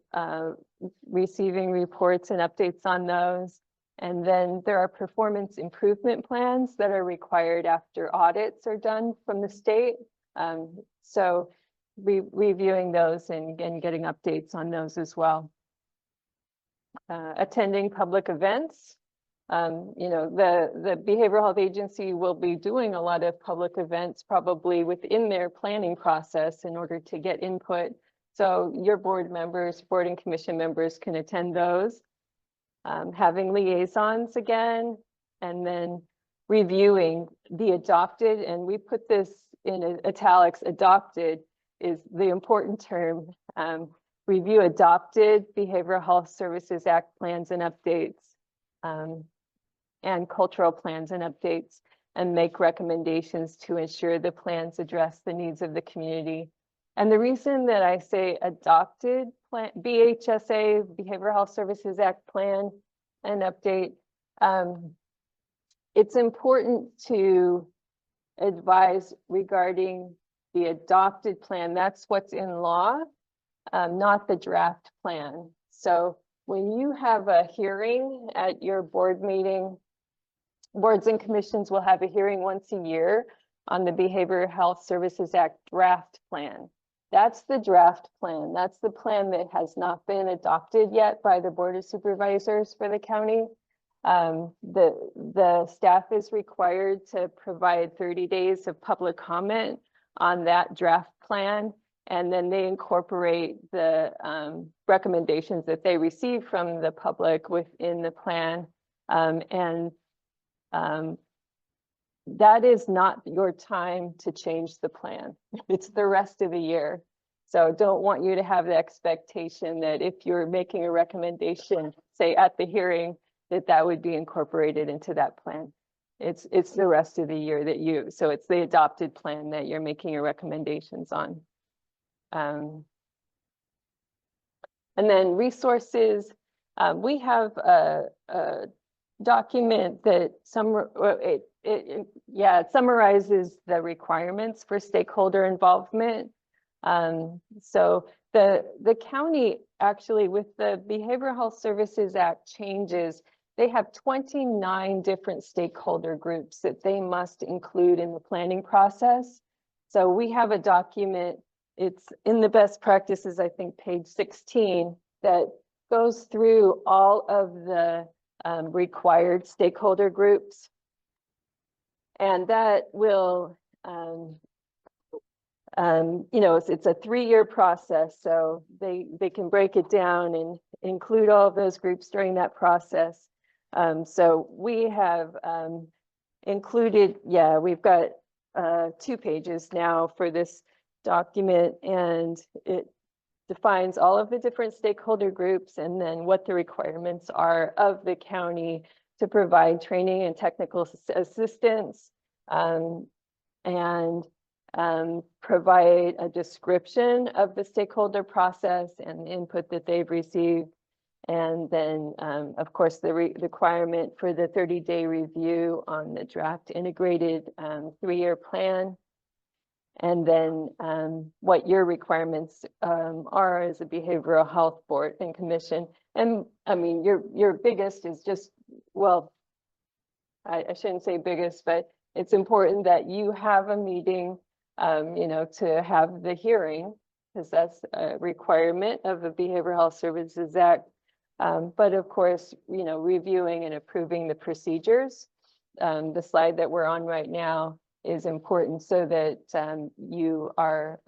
receiving reports and updates on those. And then there are performance improvement plans that are required after audits are done from the state. So reviewing those and getting updates on those as well. Attending public events. The Behavioral Health Agency will be doing a lot of public events probably within their planning process in order to get input. So your board members, board and commission members can attend those. Having liaisons again, and then reviewing the adopted, and we put this in italics, adopted is the important term. Review adopted Behavioral Health Services Act plans and updates, and cultural plans and updates, and make recommendations to ensure the plans address the needs of the community. And the reason that I say adopted plan, BHSA, Behavioral Health Services Act plan and update, it's important to advise regarding the adopted plan. That's what's in law, not the draft plan. So when you have a hearing at your board meeting, boards and commissions will have a hearing once a year on the Behavioral Health Services Act draft plan. That's the draft plan. That's the plan that has not been adopted yet by the Board of Supervisors for the county. The staff is required to provide 30 days of public comment on that draft plan, and then they incorporate the recommendations that they receive from the public within the plan. That is not your time to change the plan. It's the rest of the year. So don't want you to have the expectation that if you're making a recommendation, say at the hearing, that would be incorporated into that plan. It's the rest of the year that so it's the adopted plan that you're making your recommendations on. And then resources, we have a document that it summarizes the requirements for stakeholder involvement. So the county actually, with the Behavioral Health Services Act changes, they have 29 different stakeholder groups that they must include in the planning process. So we have a document, it's in the best practices, I think page 16, that goes through all of the required stakeholder groups. And that will, it's a 3-year process, so they can break it down and include all of those groups during that process. So we have included, we've got 2 pages now for this document, and it defines all of the different stakeholder groups and then what the requirements are of the county to provide training and technical assistance, and provide a description of the stakeholder process and the input that they've received. And then, of course, the requirement for the 30-day review on the draft integrated 3-year plan. And then what your requirements are as a behavioral health board and commission. And I mean, your biggest is just, well, I shouldn't say biggest, but it's important that you have a meeting, to have the hearing because that's a requirement of the Behavioral Health Services Act. But of course, you know, reviewing and approving the procedures. The slide that we're on right now is important so that you are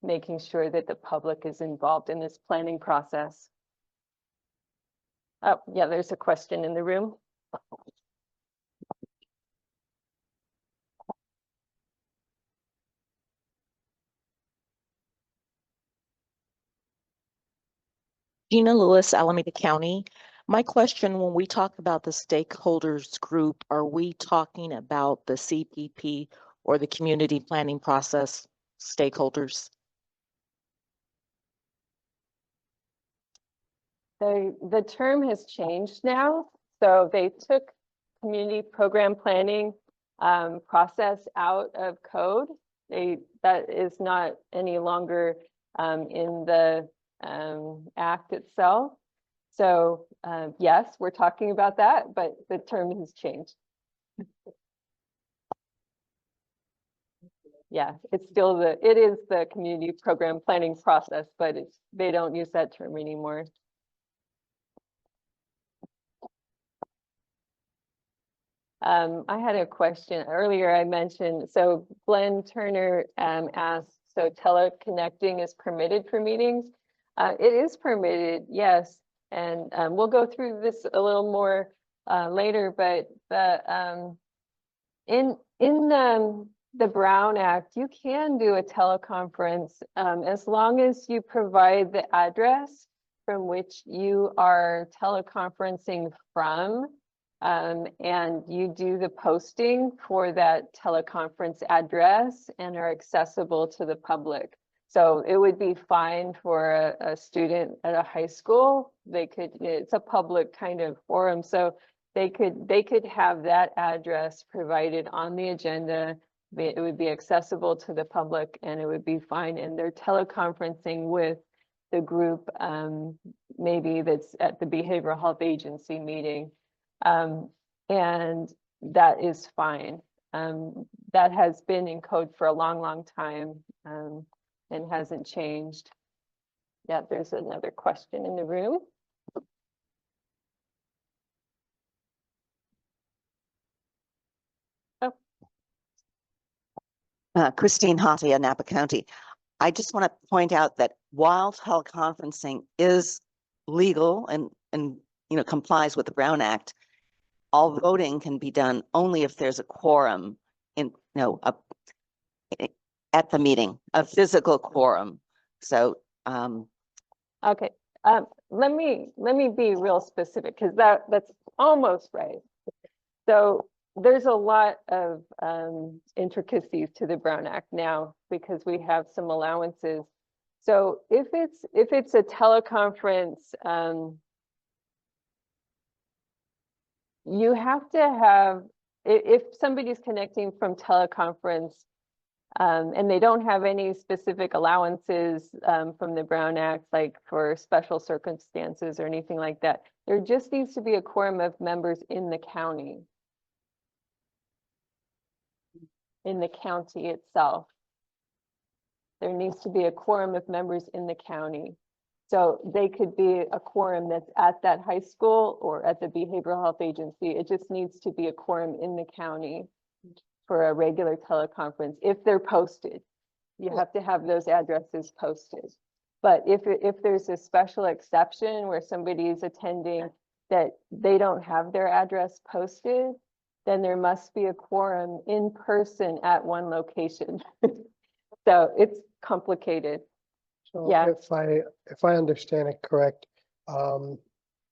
making sure that the public is involved in this planning process. Oh, yeah, there's a question in the room. Gina Lewis, Alameda County. My question, when we talk about the stakeholders group, are we talking about the CPP or the community planning process stakeholders? The term has changed now. So they took community program planning process out of code. That is not any longer in the act itself. So yes, we're talking about that, but the term has changed. Yeah, it's still it is the community program planning process, but they don't use that term anymore. I had a question earlier. I mentioned, so Glenn Turner asked, so teleconnecting is permitted for meetings? It is permitted, yes. And we'll go through this a little more later, but in the Brown Act, you can do a teleconference as long as you provide the address from which you are teleconferencing from. And you do the posting for that teleconference address and are accessible to the public. So it would be fine for a student at a high school. They could, it's a public kind of forum. So they could have that address provided on the agenda. It would be accessible to the public and it would be fine. And they're teleconferencing with the group, maybe that's at the Behavioral Health Agency meeting. And that is fine. That has been in code for a long, long time and hasn't changed. Yeah, there's another question in the room. Christine Hatia, Napa County. I just want to point out that while teleconferencing is legal and you know complies with the Brown Act, all voting can be done only if there's a quorum in at the meeting, a physical quorum. So okay, let me be real specific because that's almost right. So there's a lot of intricacies to the Brown Act now because we have some allowances. So if it's a teleconference, you have to have, if somebody's connecting from teleconference and they don't have any specific allowances from the Brown Act, like for special circumstances or anything like that, there just needs to be a quorum of members in the county. In the county itself. There needs to be a quorum of members in the county. So they could be a quorum that's at that high school or at the Behavioral Health Agency. It just needs to be a quorum in the county for a regular teleconference if they're posted. You have to have those addresses posted. But if there's a special exception where somebody is attending that they don't have their address posted, then there must be a quorum in person at one location. So it's complicated. So Yeah. if I understand it correct,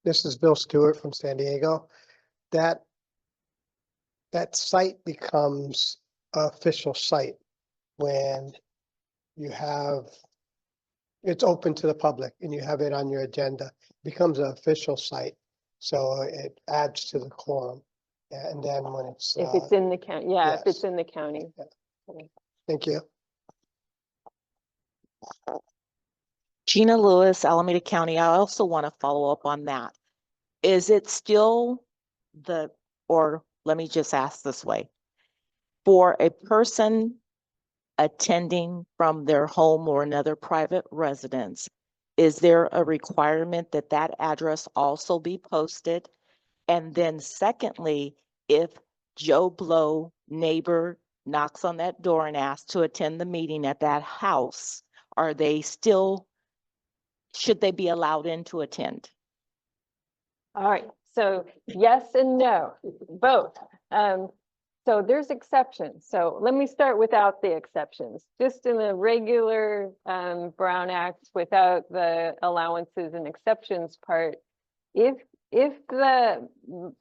this is Bill Stewart from San Diego. That site becomes an official site when you have, it's open to the public and you have it on your agenda, it becomes an official site. So it adds to the quorum. And then when it's. If it's in the county, yeah, if it's yes. in the county. Thank you. Gina Lewis, Alameda County. I also want to follow up on that. Is it still or let me just ask this way. For a person attending from their home or another private residence, is there a requirement that that address also be posted? And then secondly, if Joe Blow neighbor knocks on that door and asks to attend the meeting at that house, are they still, should they be allowed in to attend? All right, so yes and no, both. So there's exceptions. So let me start without the exceptions. Just in the regular Brown Act, without the allowances and exceptions part, if the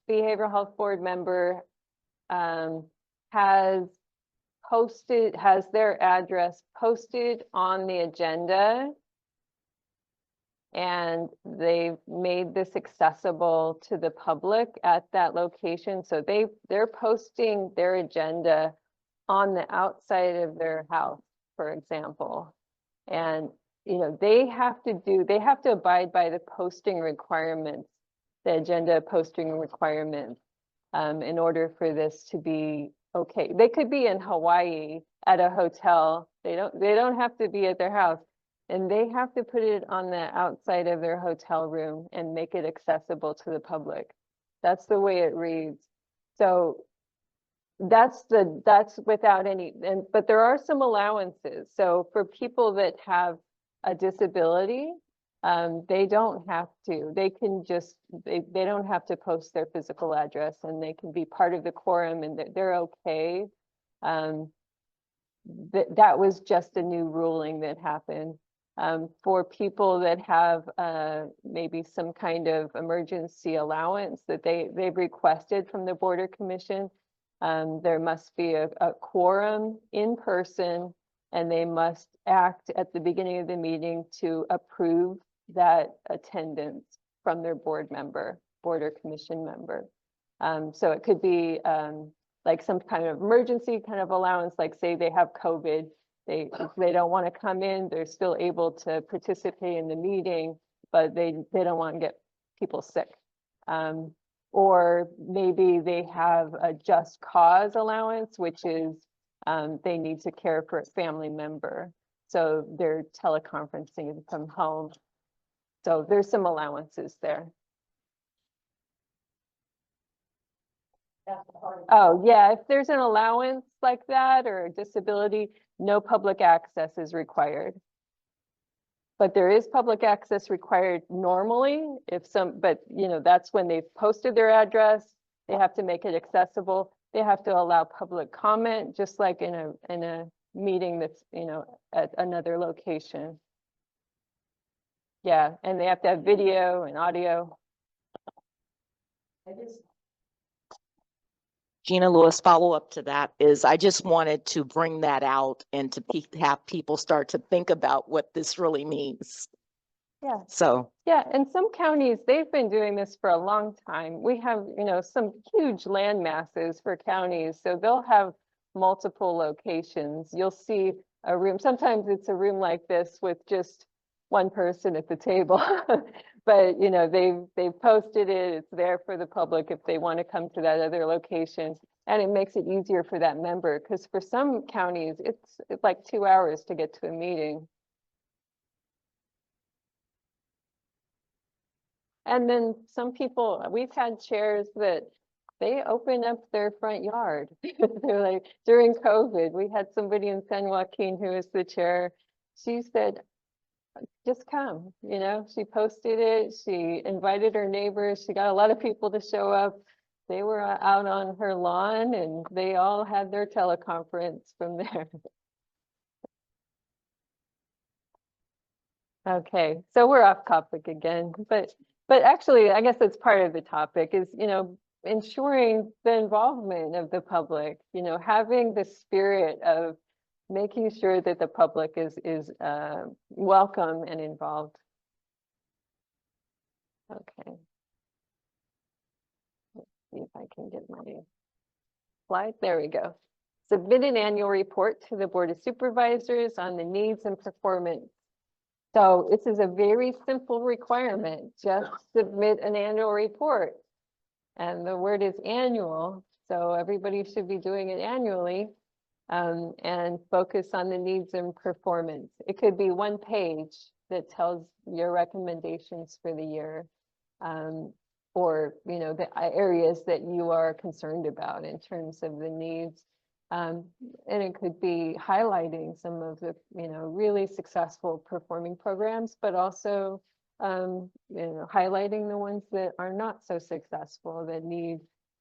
behavioral health board member has their address posted on the agenda, and they've made this accessible to the public at that location. So they're posting their agenda on the outside of their house, for example. And, you know, they have to abide by the posting requirements, the agenda posting requirements, in order for this to be okay. They could be in Hawaii at a hotel. They don't have to be at their house. And they have to put it on the outside of their hotel room and make it accessible to the public. That's the way it reads. So that's without any, but there are some allowances. So for people that have a disability, they don't have to. They can just, they don't have to post their physical address, and they can be part of the quorum, and they're okay. That was just a new ruling that happened. For people that have maybe some kind of emergency allowance that they've requested from the Border Commission, there must be a quorum in person, and they must act at the beginning of the meeting to approve that attendance from their Border Commission member. So it could be like some kind of emergency kind of allowance, like say they have COVID. If they don't want to come in, they're still able to participate in the meeting, but they don't want to get people sick. Or maybe they have a just cause allowance, which is they need to care for a family member. So they're teleconferencing from home. So there's some allowances there. Oh, yeah, if there's an allowance like that or a disability, no public access is required. But there is public access required normally but you know, that's when they've posted their address, they have to make it accessible. They have to allow public comment, just like in a meeting that's, you know, at another location. Yeah, and they have to have video and audio. Gina Lewis, follow up to that is I just wanted to bring that out and to have people start to think about what this really means. Yeah. So. Yeah, and some counties, they've been doing this for a long time. We have, you know, some huge land masses for counties, so they'll have multiple locations. You'll see a room, sometimes it's a room like this with just one person at the table. But, you know, they've posted it, it's there for the public if they want to come to that other location. And it makes it easier for that member, because for some counties, it's like 2 hours to get to a meeting. And then some people, we've had chairs that they open up their front yard. They're like, during COVID, we had somebody in San Joaquin who was the chair. She said, just come, you know, she posted it, she invited her neighbors, she got a lot of people to show up. They were out on her lawn and they all had their teleconference from there. Okay, so we're off topic again, but actually, I guess that's part of the topic is, you know, ensuring the involvement of the public, you know, having the spirit of making sure that the public is welcome and involved. Okay. Let's see if I can get my slide. There we go. Submit an annual report to the Board of Supervisors on the needs and performance. So this is a very simple requirement. Just submit an annual report. And the word is annual, so everybody should be doing it annually. and focus on the needs and performance. It could be one page that tells your recommendations for the year. Or, you know, the areas that you are concerned about in terms of the needs. And it could be highlighting some of the, you know, really successful performing programs, but also, you know, highlighting the ones that are not so successful, that need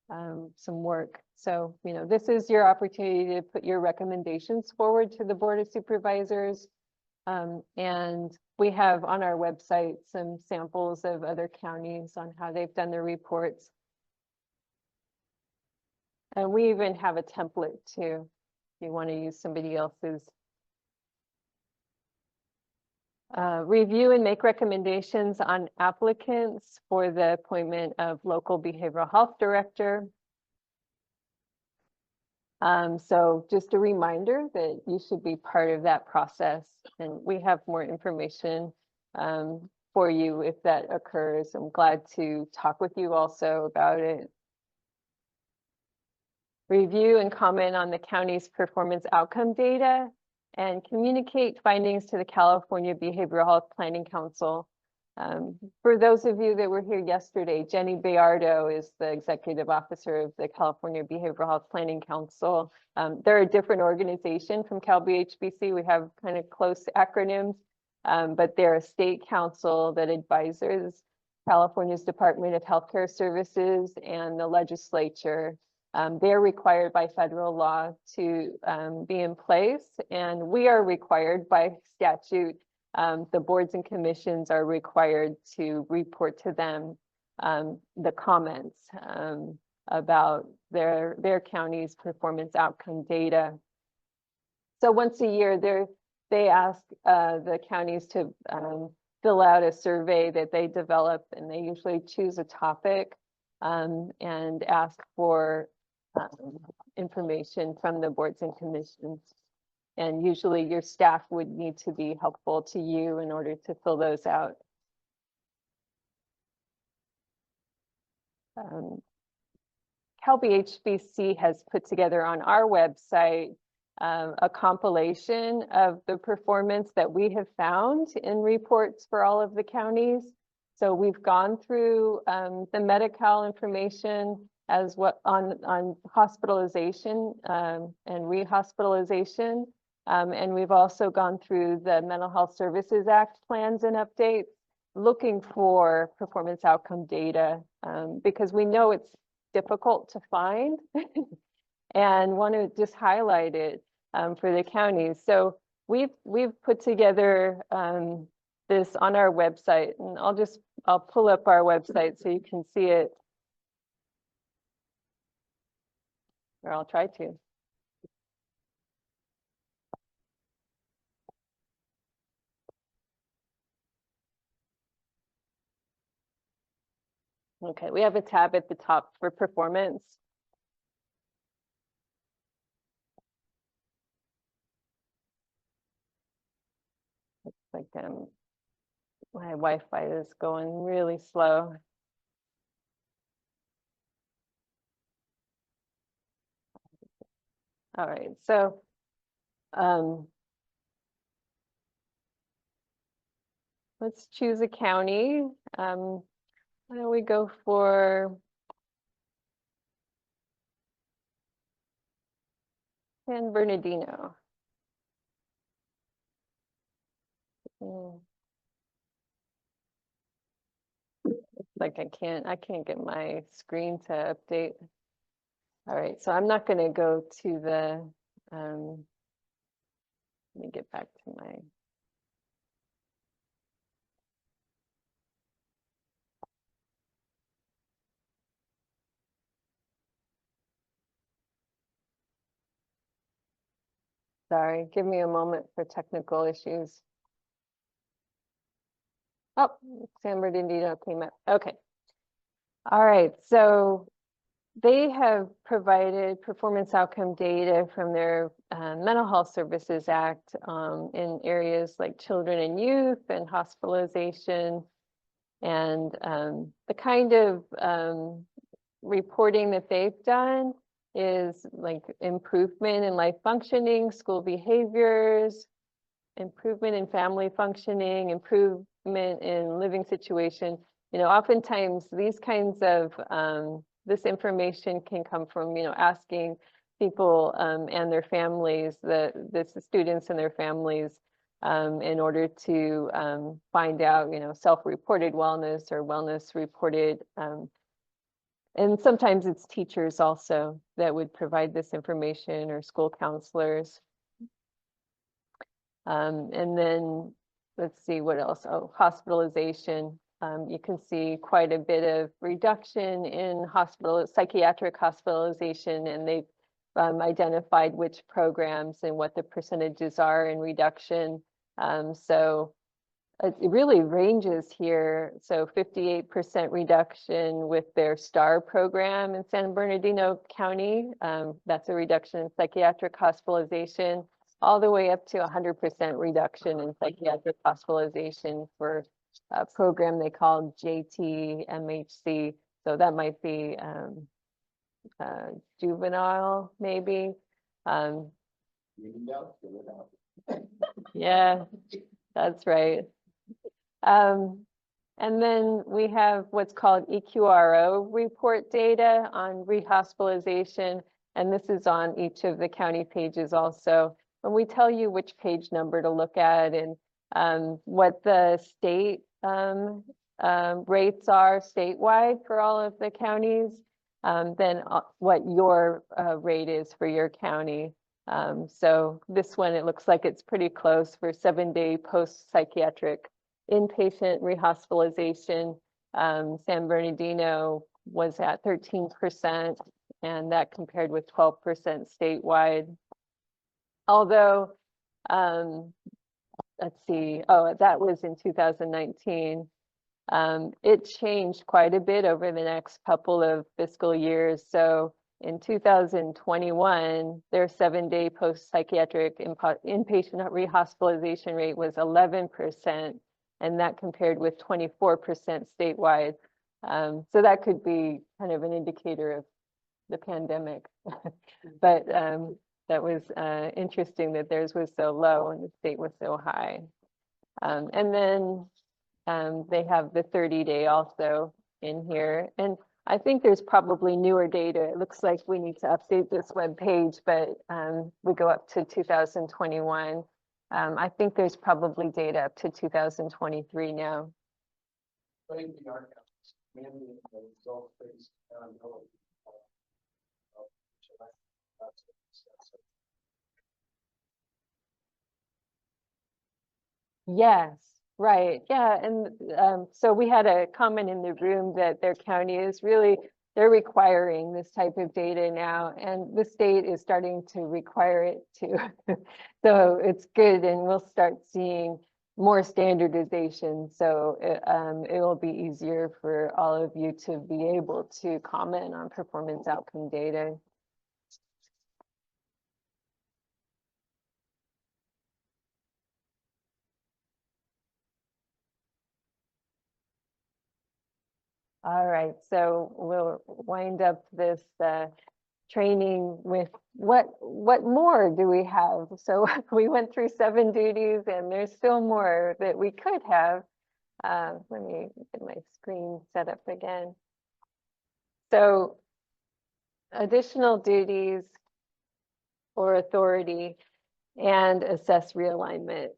some work. So, you know, this is your opportunity to put your recommendations forward to the Board of Supervisors. And we have on our website some samples of other counties on how they've done their reports. And we even have a template too, if you want to use somebody else's. Review and make recommendations on applicants for the appointment of local behavioral health director. So just a reminder that you should be part of that process, and we have more information for you if that occurs. I'm glad to talk with you also about it. Review and comment on the county's performance outcome data and communicate findings to the California Behavioral Health Planning Council. For those of you that were here yesterday, Jenny Bayardo is the executive officer of the California Behavioral Health Planning Council. They're a different organization from CalBHBC. We have kind of close acronyms, but they're a state council that advises California's Department of Healthcare Services and the legislature. They're required by federal law to be in place, and we are required by statute. The boards and commissions are required to report to them the comments about their county's performance outcome data. So once a year, they ask the counties to fill out a survey that they develop, and they usually choose a topic and ask for information from the boards and commissions. And usually your staff would need to be helpful to you in order to fill those out. CalBHBC has put together on our website a compilation of the performance that we have found in reports for all of the counties. So we've gone through the Medi-Cal information as what on hospitalization and rehospitalization. And we've also gone through the Mental Health Services Act plans and updates, looking for performance outcome data because we know it's difficult to find and want to just highlight it for the counties. So we've put together this on our website, and I'll pull up our website so you can see it. Or I'll try to. Okay, we have a tab at the top for performance. Looks like my Wi-Fi is going really slow. All right, so let's choose a county. Why don't we go for San Bernardino? Like I can't get my screen to update. All right, so I'm not going to go to the, let me get back to my. Sorry, give me a moment for technical issues. Oh, San Bernardino came up. Okay. All right, so they have provided performance outcome data from their Mental Health Services Act in areas like children and youth and hospitalization, and the kind of reporting that they've done is like improvement in life functioning, school behaviors, improvement in family functioning, improvement in living situation. You know, oftentimes these kinds of, this information can come from, you know, asking people and their families, the students and their families, in order to find out, you know, self-reported wellness or wellness reported. And sometimes it's teachers also that would provide this information, or school counselors. And then let's see what else. Oh, hospitalization. You can see quite a bit of reduction in psychiatric hospitalization, and they've identified which programs and what the percentages are in reduction. So it really ranges here. So 58% reduction with their STAR program in San Bernardino County. That's a reduction in psychiatric hospitalization, all the way up to 100% reduction in psychiatric hospitalization for a program they call JTMHC. So that might be juvenile, maybe. Yeah, that's right. And then we have what's called EQRO report data on rehospitalization, and this is on each of the county pages also. And we tell you which page number to look at, and what the state rates are statewide for all of the counties, then what your rate is for your county. So this one, it looks like it's pretty close for 7-day post-psychiatric inpatient rehospitalization. San Bernardino was at 13%, and that compared with 12% statewide. Although, let's see, oh, that was in 2019. It changed quite a bit over the next couple of fiscal years. So in 2021, their 7-day post-psychiatric inpatient rehospitalization rate was 11%, and that compared with 24% statewide. So that could be kind of an indicator of the pandemic. But that was interesting that theirs was so low and the state was so high. And then they have the 30-day also in here. And I think there's probably newer data. It looks like we need to update this web page, but we go up to 2021. I think there's probably data up to 2023 now. Yes, right. Yeah. And so we had a comment in the room that their county is really, they're requiring this type of data now, and the state is starting to require it too. So it's good, and we'll start seeing more standardization. So it will be easier for all of you to be able to comment on performance outcome data. All right, so we'll wind up this training with what more do we have? So we went through 7 duties, and there's still more that we could have. Let me get my screen set up again. So additional duties or authority and assess realignment.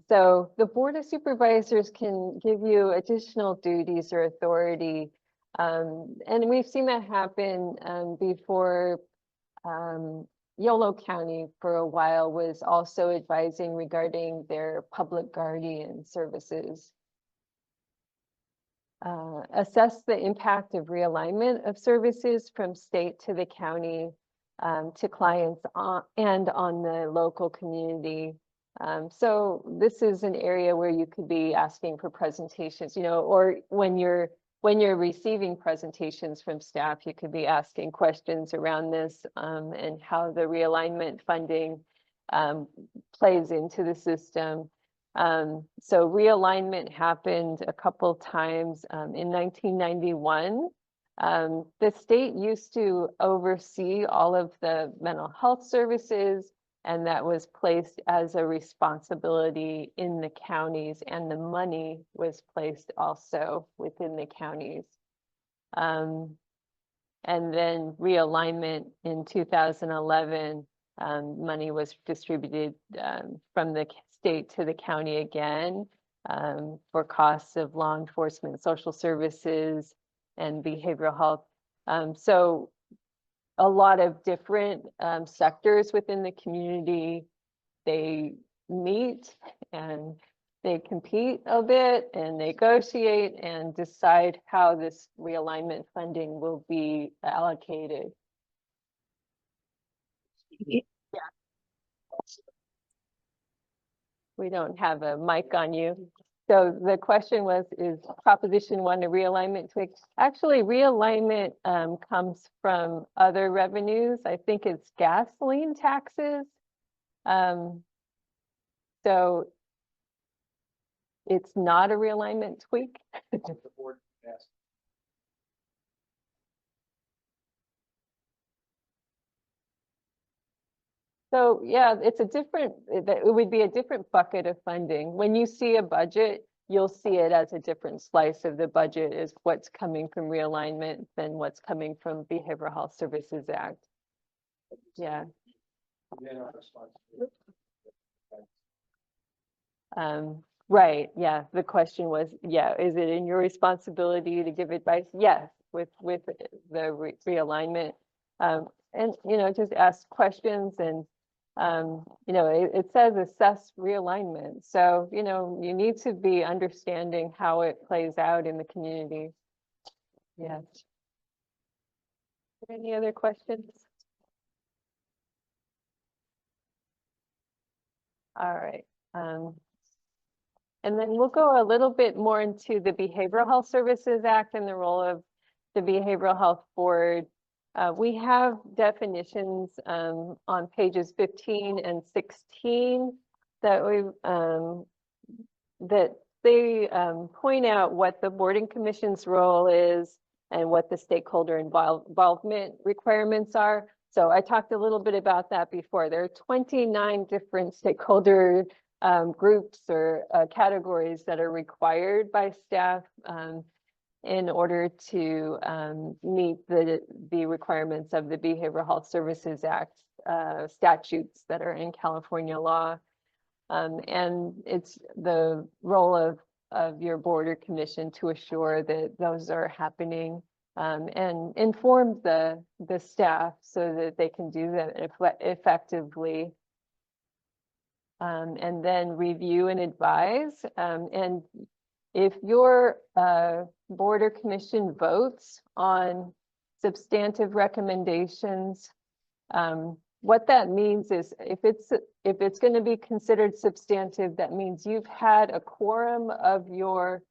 So the Board of Supervisors can give you additional duties or authority. And we've seen that happen before. Yolo County for a while was also advising regarding their public guardian services. Assess the impact of realignment of services from state to the county, to clients and on the local community. So this is an area where you could be asking for presentations, you know, or when you're receiving presentations from staff, you could be asking questions around this and how the realignment funding plays into the system. So realignment happened a couple times in 1991. The state used to oversee all of the mental health services, and that was placed as a responsibility in the counties, and the money was placed also within the counties. And then realignment in 2011, money was distributed from the state to the county again for costs of law enforcement, social services, and behavioral health. So a lot of different sectors within the community, they meet and they compete a bit and negotiate and decide how this realignment funding will be allocated. We don't have a mic on you. So the question was, is Proposition 1 a realignment tweak? Actually, realignment comes from other revenues. I think it's gasoline taxes. So it's not a realignment tweak. So yeah, it's a different, it would be a different bucket of funding. When you see a budget, you'll see it as a different slice of the budget is what's coming from realignment than what's coming from Behavioral Health Services Act. Yeah. Right, yeah, the question was, yeah, is it in your responsibility to give advice? Yes, with the realignment. And, you know, just ask questions and, you know, it says assess realignment. So, you know, you need to be understanding how it plays out in the community. Yeah. Any other questions? All right. And then we'll go a little bit more into the Behavioral Health Services Act and the role of the Behavioral Health Board. We have definitions on pages 15 and 16 that they point out what the Board and Commission's role is and what the stakeholder involvement requirements are. So I talked a little bit about that before. There are 29 different stakeholder groups or categories that are required by staff in order to meet the requirements of the Behavioral Health Services Act statutes that are in California law. And it's the role of your board or commission to assure that those are happening and inform the staff so that they can do that effectively. And then review and advise. And if your board or commission votes on substantive recommendations, what that means is if it's going to be considered substantive, that means you've had a quorum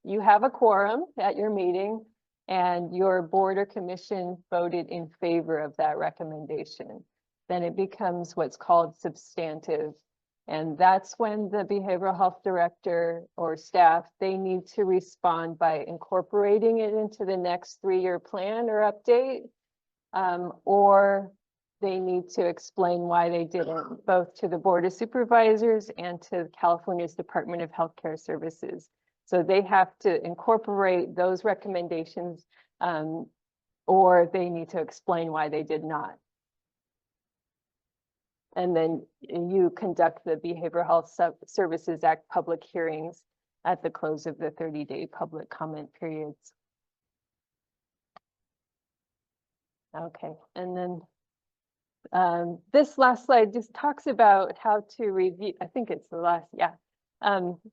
you have a quorum at your meeting and your board or commission voted in favor of that recommendation. Then it becomes what's called substantive. And that's when the behavioral health director or staff, they need to respond by incorporating it into the next 3-year plan or update, or they need to explain why they didn't, both to the Board of Supervisors and to California's Department of Healthcare Services. So they have to incorporate those recommendations, or they need to explain why they did not. And then you conduct the Behavioral Health Services Act public hearings at the close of the 30-day public comment periods. Okay, and then this last slide just talks about how to review, I think it's the last, yeah,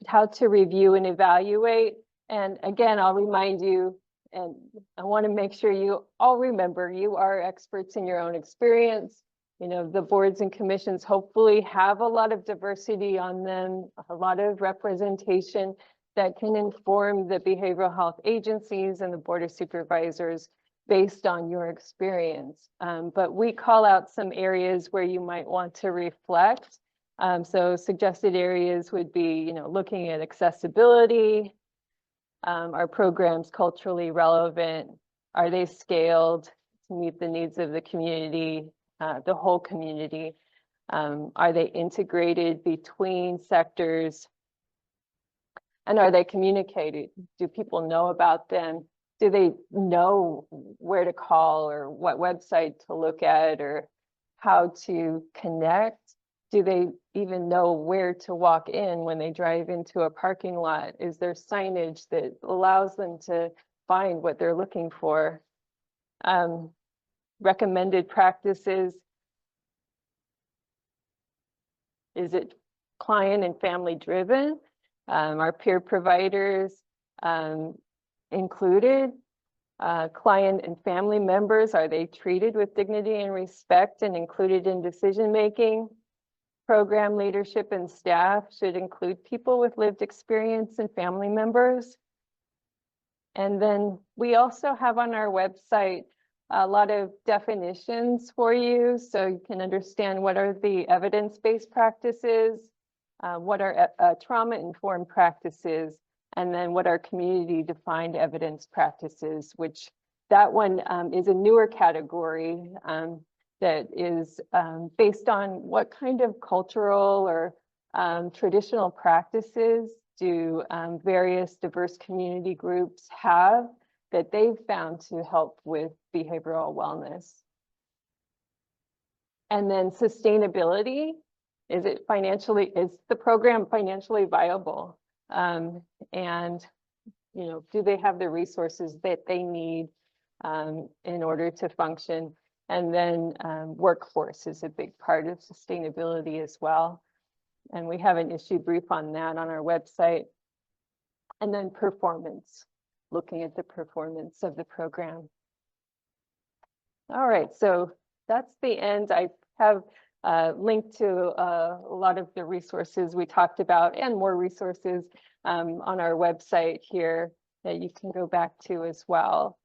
how to review and evaluate. And again, I'll remind you, and I want to make sure you all remember, you are experts in your own experience. You know, the boards and commissions hopefully have a lot of diversity on them, a lot of representation that can inform the behavioral health agencies and the Board of Supervisors based on your experience. But we call out some areas where you might want to reflect. So suggested areas would be, you know, looking at accessibility, our programs culturally relevant, Are they scaled to meet the needs of the community, the whole community? Are they integrated between sectors? And are they communicated? Do people know about them? Do they know where to call or what website to look at or how to connect? Do they even know where to walk in when they drive into a parking lot? Is there signage that allows them to find what they're looking for? Recommended practices. Is it client and family driven? Are peer providers included? Client and family members, are they treated with dignity and respect and included in decision making? Program leadership and staff should include people with lived experience and family members. And then we also have on our website a lot of definitions for you, so you can understand what are the evidence-based practices, what are trauma-informed practices, and then what are community-defined evidence practices, which that one is a newer category that is based on what kind of cultural or traditional practices do various diverse community groups have that they've found to help with behavioral wellness. And then sustainability, is the program financially viable? And, you know, do they have the resources that they need in order to function? And then workforce is a big part of sustainability as well. And we have an issue brief on that on our website. And then performance, looking at the performance of the program. All right, so that's the end. I have linked to a lot of the resources we talked about and more resources on our website here that you can go back to as well.